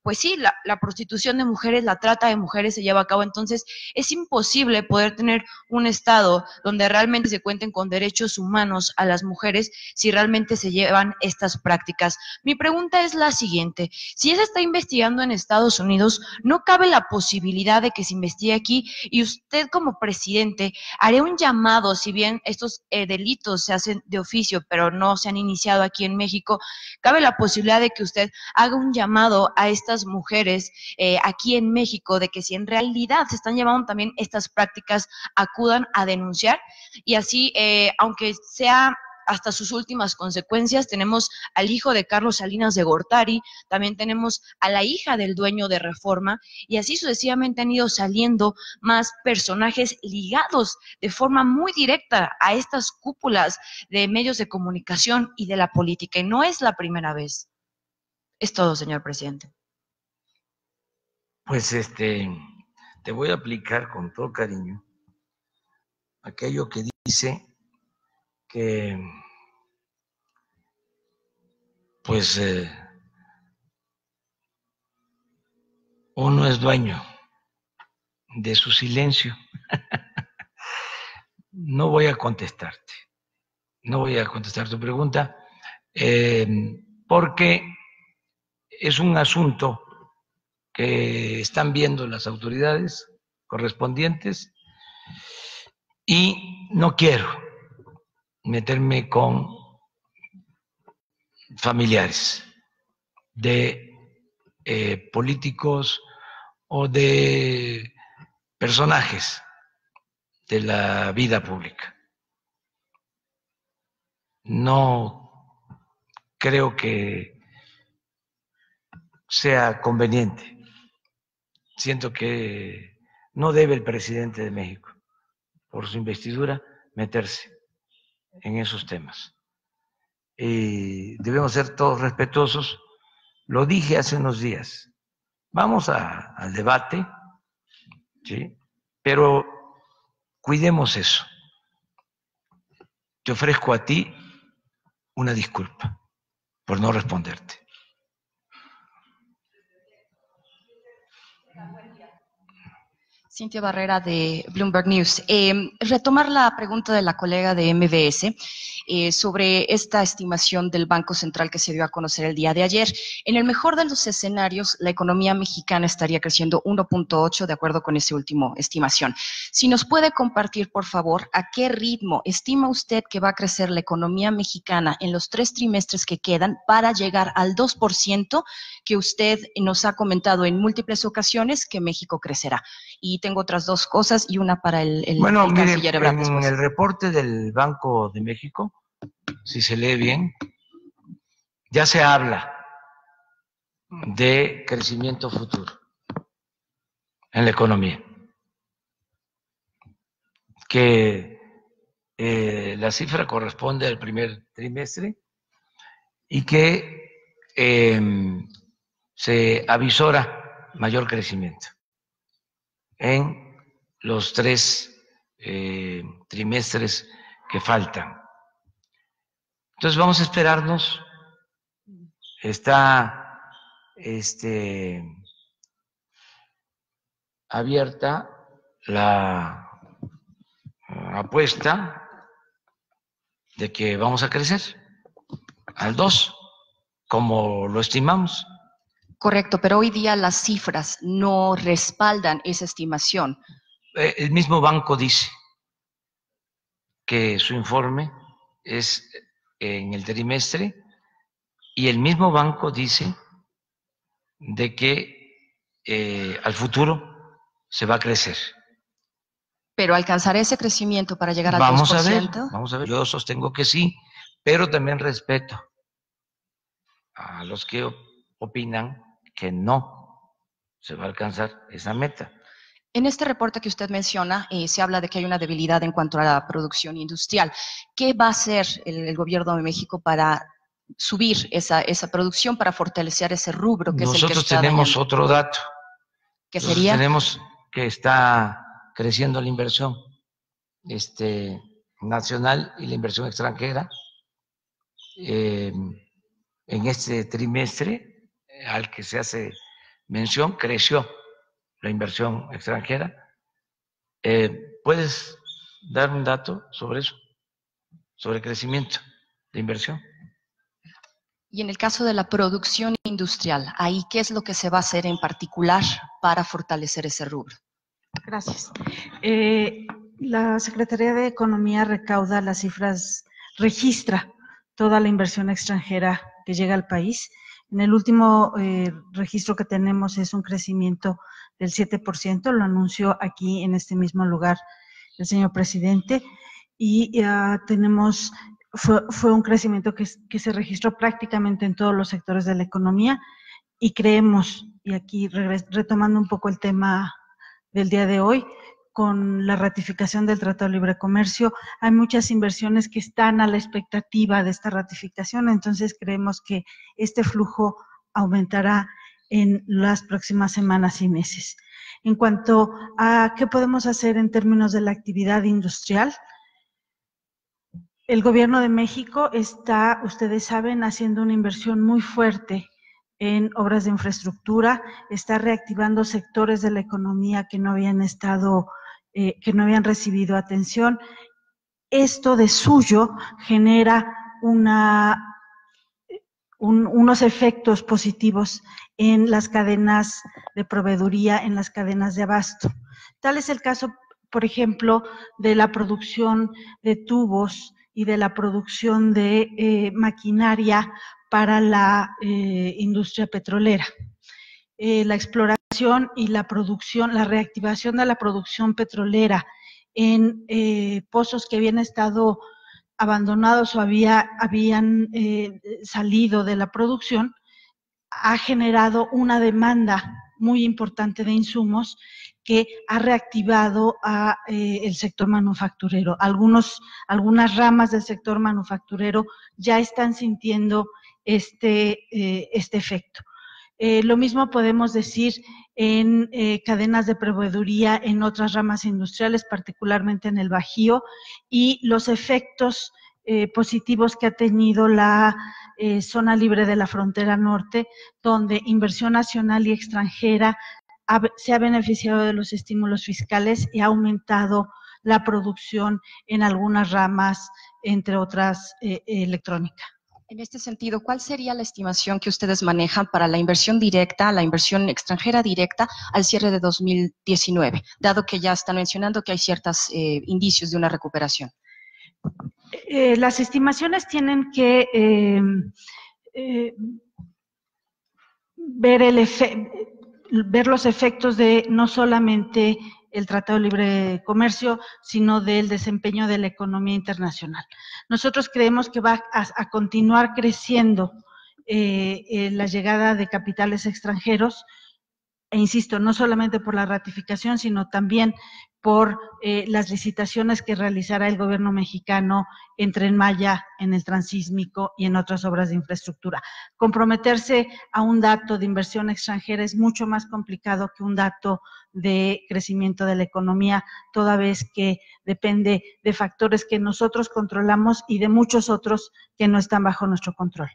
Pues sí, la prostitución de mujeres, la trata de mujeres se lleva a cabo. Entonces, es imposible poder tener un Estado donde realmente se cuenten con derechos humanos a las mujeres si realmente se llevan estas prácticas. Mi pregunta es la siguiente. Si ya se está investigando en Estados Unidos, ¿no cabe la posibilidad de que se investigue aquí? Y usted como presidente, ¿haré un llamado, si bien estos delitos se hacen de oficio, pero no se han iniciado aquí en México, cabe la posibilidad de que usted haga un llamado a estas mujeres aquí en México, de que si en realidad se están llevando también estas prácticas, acudan a denunciar? Y así, aunque sea hasta sus últimas consecuencias, tenemos al hijo de Carlos Salinas de Gortari, también tenemos a la hija del dueño de Reforma, y así sucesivamente han ido saliendo más personajes ligados de forma muy directa a estas cúpulas de medios de comunicación y de la política, y no es la primera vez. Es todo, señor presidente. Pues te voy a aplicar con todo cariño aquello que dice que pues uno es dueño de su silencio. No voy a contestar tu pregunta, porque es un asunto que están viendo las autoridades correspondientes y no quiero meterme con familiares de políticos o de personajes de la vida pública. No creo que sea conveniente. Siento que no debe el presidente de México, por su investidura, meterse en esos temas. Y debemos ser todos respetuosos. Lo dije hace unos días. Vamos al debate, ¿sí? Pero cuidemos eso. Te ofrezco a ti una disculpa por no responderte. Cintia Barrera de Bloomberg News. Retomar la pregunta de la colega de MBS sobre esta estimación del Banco Central que se dio a conocer el día de ayer. En el mejor de los escenarios, la economía mexicana estaría creciendo 1.8 de acuerdo con esa última estimación. Si nos puede compartir, por favor, a qué ritmo estima usted que va a crecer la economía mexicana en los 3 trimestres que quedan para llegar al 2% que usted nos ha comentado en múltiples ocasiones que México crecerá. Y tengo otras 2 cosas y una para el canciller Ebrard después. En el reporte del Banco de México, si se lee bien, ya se habla de crecimiento futuro en la economía. Que la cifra corresponde al primer trimestre y que se avisora mayor crecimiento en los 3 trimestres que faltan. Entonces vamos a esperarnos. Está abierta la apuesta de que vamos a crecer al 2, como lo estimamos. Correcto, pero hoy día las cifras no respaldan esa estimación. El mismo banco dice que su informe es en el trimestre y el mismo banco dice de que al futuro se va a crecer. Pero alcanzar ese crecimiento para llegar al 2%. Vamos a ver. Yo sostengo que sí, pero también respeto a los que opinan que no se va a alcanzar esa meta. En este reporte que usted menciona, se habla de que hay una debilidad en cuanto a la producción industrial. ¿Qué va a hacer el gobierno de México para subir esa producción, para fortalecer ese rubro que es el que está Nosotros tenemos dañando? otro dato. ¿Qué sería? Tenemos que está creciendo la inversión nacional y la inversión extranjera. En este trimestre al que se hace mención, creció la inversión extranjera. ¿Puedes dar un dato sobre eso? Sobre el crecimiento de inversión. Y en el caso de la producción industrial, ahí, ¿qué es lo que se va a hacer en particular para fortalecer ese rubro? Gracias. La Secretaría de Economía recauda las cifras, registra toda la inversión extranjera que llega al país. En el último registro que tenemos es un crecimiento del 7%, lo anunció aquí en este mismo lugar el señor presidente, y fue un crecimiento que se registró prácticamente en todos los sectores de la economía, y creemos, y aquí retomando un poco el tema del día de hoy, con la ratificación del Tratado de Libre Comercio, hay muchas inversiones que están a la expectativa de esta ratificación, entonces creemos que este flujo aumentará en las próximas semanas y meses. En cuanto a qué podemos hacer en términos de la actividad industrial, el Gobierno de México está, ustedes saben, haciendo una inversión muy fuerte en obras de infraestructura, está reactivando sectores de la economía que no habían recibido atención. Esto de suyo genera unos efectos positivos en las cadenas de proveeduría, en las cadenas de abasto. Tal es el caso, por ejemplo, de la producción de tubos y de la producción de maquinaria para la industria petrolera. La exploración y la producción, la reactivación de la producción petrolera en pozos que habían estado abandonados o habían salido de la producción, ha generado una demanda muy importante de insumos que ha reactivado el sector manufacturero. Algunas ramas del sector manufacturero ya están sintiendo este efecto. Lo mismo podemos decir en cadenas de proveeduría en otras ramas industriales, particularmente en el Bajío, y los efectos positivos que ha tenido la zona libre de la frontera norte, donde inversión nacional y extranjera se ha beneficiado de los estímulos fiscales y ha aumentado la producción en algunas ramas, entre otras electrónica. En este sentido, ¿cuál sería la estimación que ustedes manejan para la inversión directa, la inversión extranjera directa al cierre de 2019, dado que ya están mencionando que hay ciertos indicios de una recuperación? Las estimaciones tienen que ver los efectos de no solamente el Tratado de Libre Comercio, sino del desempeño de la economía internacional. Nosotros creemos que va a continuar creciendo la llegada de capitales extranjeros, e insisto, no solamente por la ratificación, sino también por las licitaciones que realizará el gobierno mexicano en Tren Maya, en el Transísmico y en otras obras de infraestructura. Comprometerse a un dato de inversión extranjera es mucho más complicado que un dato de crecimiento de la economía, toda vez que depende de factores que nosotros controlamos y de muchos otros que no están bajo nuestro control.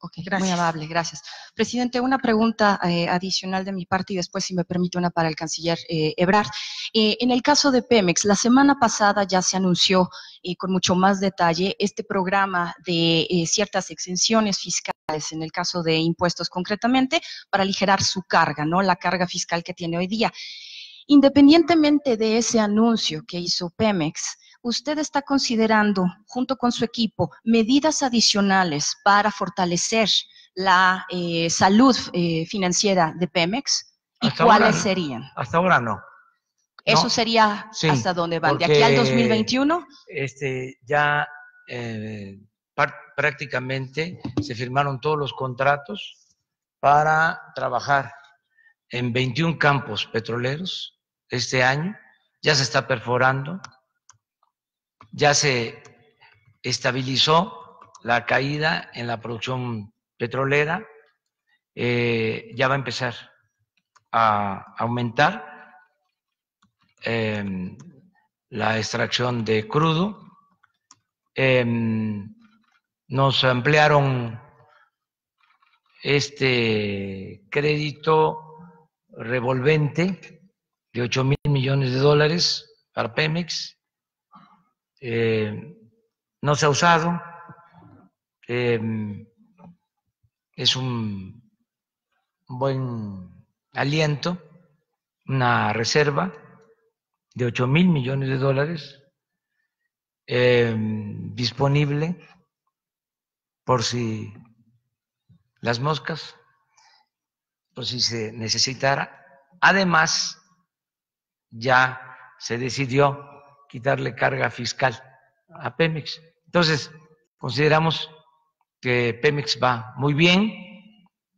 Ok, muy amable, gracias. Presidente, una pregunta adicional de mi parte y después, si me permite, una para el canciller Ebrard. En el caso de Pemex, la semana pasada ya se anunció con mucho más detalle este programa de ciertas exenciones fiscales, en el caso de impuestos concretamente, para aligerar su carga, ¿no? La carga fiscal que tiene hoy día. Independientemente de ese anuncio que hizo Pemex, ¿usted está considerando, junto con su equipo, medidas adicionales para fortalecer la salud financiera de Pemex? ¿Y cuáles serían? Hasta ahora no. ¿Eso No, sería sí, hasta dónde van? ¿De porque, aquí al 2021? Ya prácticamente se firmaron todos los contratos para trabajar en 21 campos petroleros este año. Ya se está perforando. Ya se estabilizó la caída en la producción petrolera, ya va a empezar a aumentar la extracción de crudo. Nos ampliaron este crédito revolvente de $8,000 millones para Pemex. No se ha usado, es un buen aliento, una reserva de $8,000 millones disponible por si las moscas, por si se necesitara. Además, ya se decidió quitarle carga fiscal a Pemex. Entonces, consideramos que Pemex va muy bien.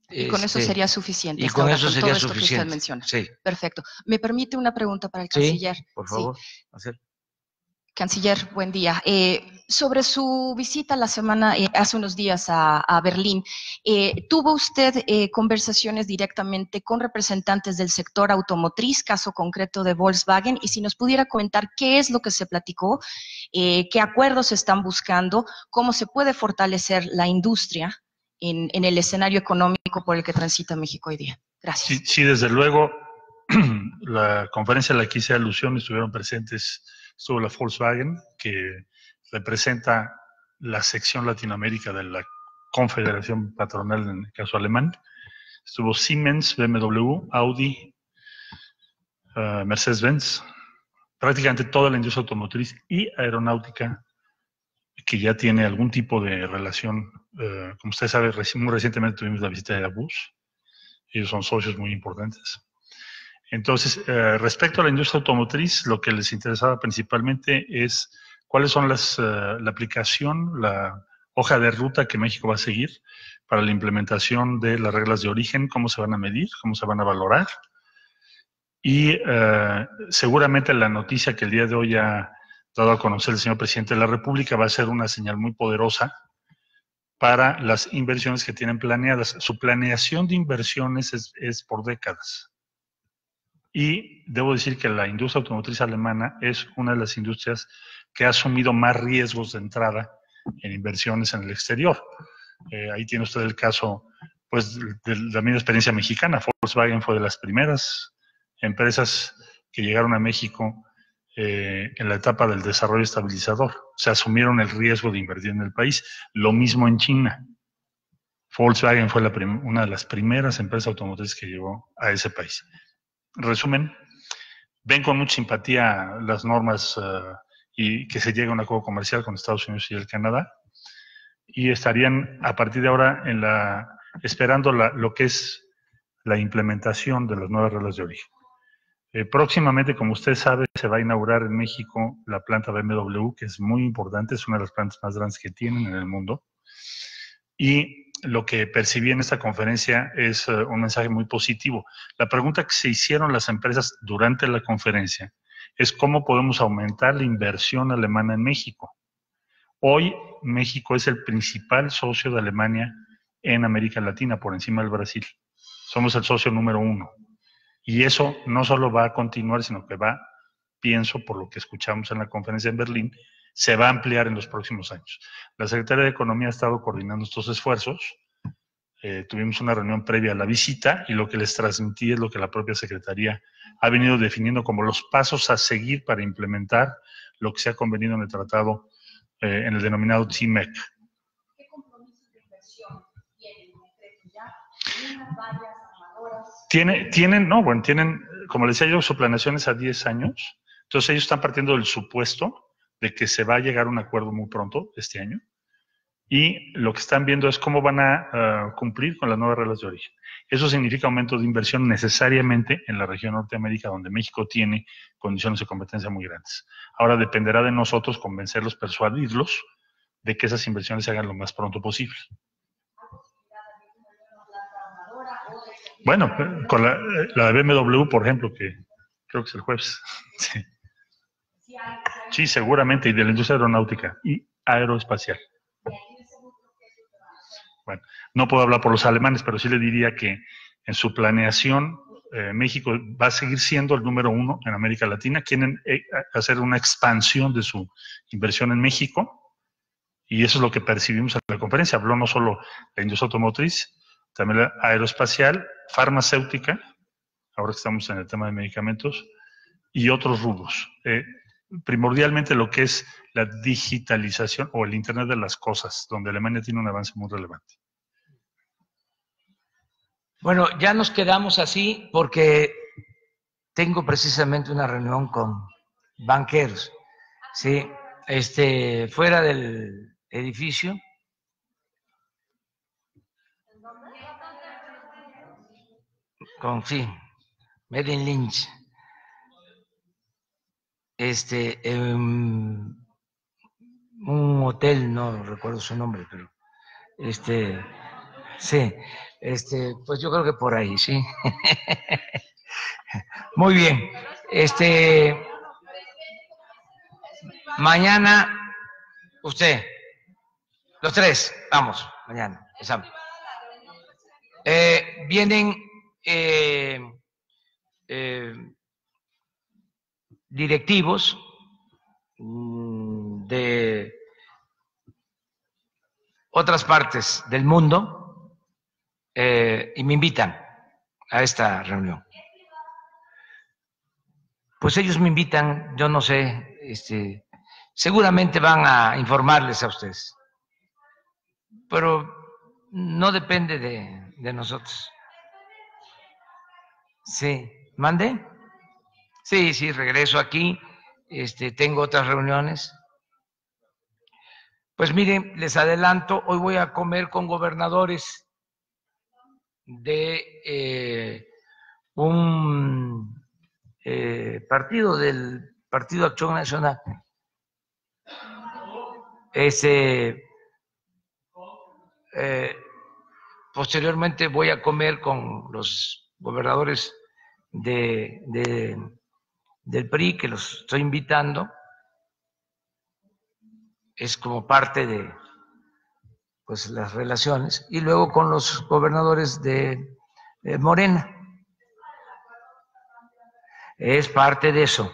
Y con eso sería suficiente. Y con ahora, eso con sería todo esto que usted suficiente. menciona. Sí. Perfecto. ¿Me permite una pregunta para el Sí, canciller? por favor. Canciller, buen día. Sobre su visita la semana, hace unos días a Berlín, ¿tuvo usted conversaciones directamente con representantes del sector automotriz, caso concreto de Volkswagen? Y si nos pudiera comentar qué es lo que se platicó, qué acuerdos se están buscando, cómo se puede fortalecer la industria en el escenario económico por el que transita México hoy día. Gracias. Sí, desde luego, la conferencia a la que hice alusión estuvieron presentes. Estuvo la Volkswagen, que representa la sección Latinoamérica de la Confederación Patronal, en el caso alemán. Estuvo Siemens, BMW, Audi, Mercedes-Benz, prácticamente toda la industria automotriz y aeronáutica, que ya tiene algún tipo de relación. Como usted sabe, muy recientemente tuvimos la visita de Airbus. Ellos son socios muy importantes. Entonces, respecto a la industria automotriz, lo que les interesaba principalmente es cuáles son la aplicación, la hoja de ruta que México va a seguir para la implementación de las reglas de origen, cómo se van a medir, cómo se van a valorar. Y seguramente la noticia que el día de hoy ha dado a conocer el señor presidente de la República va a ser una señal muy poderosa para las inversiones que tienen planeadas. Su planeación de inversiones es por décadas. Y debo decir que la industria automotriz alemana es una de las industrias que ha asumido más riesgos de entrada en inversiones en el exterior. Ahí tiene usted el caso, pues, de la misma experiencia mexicana. Volkswagen fue de las primeras empresas que llegaron a México en la etapa del desarrollo estabilizador. Se asumieron el riesgo de invertir en el país. Lo mismo en China. Volkswagen fue una de las primeras empresas automotrices que llegó a ese país. Resumen, ven con mucha simpatía las normas y que se llegue a un acuerdo comercial con Estados Unidos y el Canadá, y estarían a partir de ahora esperando lo que es la implementación de las nuevas reglas de origen. Próximamente, como usted sabe, se va a inaugurar en México la planta BMW, que es muy importante, es una de las plantas más grandes que tienen en el mundo. Y lo que percibí en esta conferencia es un mensaje muy positivo. La pregunta que se hicieron las empresas durante la conferencia es cómo podemos aumentar la inversión alemana en México. Hoy México es el principal socio de Alemania en América Latina, por encima del Brasil. Somos el socio número 1. Y eso no solo va a continuar, sino que pienso, por lo que escuchamos en la conferencia en Berlín, se va a ampliar en los próximos años. La Secretaría de Economía ha estado coordinando estos esfuerzos. Tuvimos una reunión previa a la visita y lo que les transmití es lo que la propia Secretaría ha venido definiendo como los pasos a seguir para implementar lo que se ha convenido en el tratado, en el denominado TMEC. ¿Qué compromisos de inversión tienen concretos ya? ¿Unas, varias, armadoras? Tienen, como les decía yo, su planeación es a 10 años. Entonces ellos están partiendo del supuesto de que se va a llegar a un acuerdo muy pronto este año. Y lo que están viendo es cómo van a cumplir con las nuevas reglas de origen. Eso significa aumento de inversión necesariamente en la región Norteamérica, donde México tiene condiciones de competencia muy grandes. Ahora dependerá de nosotros convencerlos, persuadirlos de que esas inversiones se hagan lo más pronto posible. Bueno, con la BMW, por ejemplo, que creo que es el jueves. Sí. Sí, seguramente, y de la industria aeronáutica y aeroespacial. Bueno, no puedo hablar por los alemanes, pero sí le diría que en su planeación México va a seguir siendo el número 1 en América Latina. Quieren hacer una expansión de su inversión en México y eso es lo que percibimos en la conferencia. Habló no solo la industria automotriz, también la aeroespacial, farmacéutica, ahora que estamos en el tema de medicamentos, y otros rubros. Primordialmente lo que es la digitalización o el Internet de las cosas, donde Alemania tiene un avance muy relevante. Bueno, ya nos quedamos así porque tengo precisamente una reunión con banqueros, ¿sí? Fuera del edificio. Sí, Merrill Lynch. Un hotel, no recuerdo su nombre, pero sí, pues yo creo que por ahí, sí. Muy bien. Mañana, usted, los tres, vamos, mañana, empezamos. Vienen directivos de otras partes del mundo y me invitan a esta reunión. Pues ellos me invitan, yo no sé, seguramente van a informarles a ustedes, pero no depende de nosotros. Sí, ¿mande? Sí, regreso aquí, tengo otras reuniones. Pues miren, les adelanto, hoy voy a comer con gobernadores de un partido, del Partido Acción Nacional. Posteriormente voy a comer con los gobernadores del PRI, que los estoy invitando. Es como parte de pues las relaciones, y luego con los gobernadores de Morena. Es parte de eso,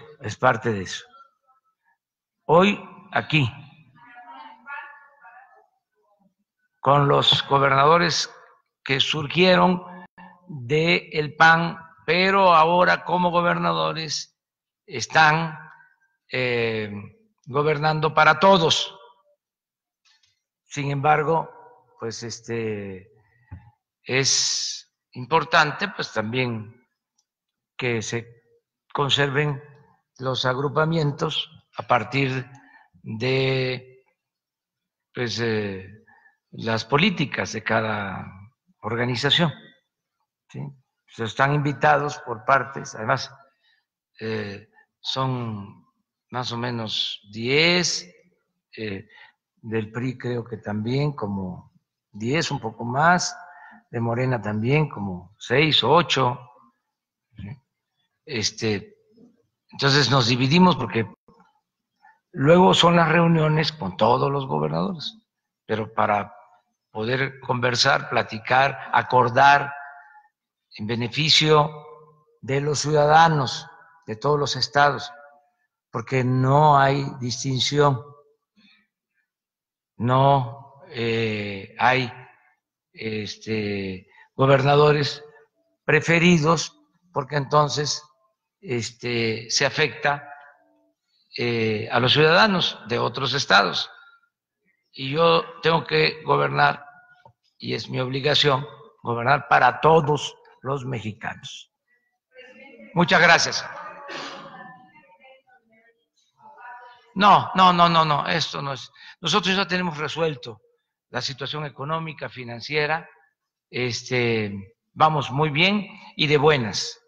Hoy aquí, con los gobernadores que surgieron del PAN pero ahora como gobernadores están gobernando para todos. Sin embargo, pues es importante pues también que se conserven los agrupamientos a partir de pues las políticas de cada organización, ¿sí? Están invitados por partes, además son más o menos 10, del PRI creo que también como 10, un poco más, de Morena también como 6 o 8. Entonces nos dividimos porque luego son las reuniones con todos los gobernadores, pero para poder conversar, platicar, acordar en beneficio de los ciudadanos de todos los estados, porque no hay distinción, no hay gobernadores preferidos, porque entonces se afecta a los ciudadanos de otros estados. Y yo tengo que gobernar, y es mi obligación, gobernar para todos los mexicanos. Muchas gracias. No, esto no es. Nosotros ya tenemos resuelto la situación económica, financiera, vamos muy bien y de buenas.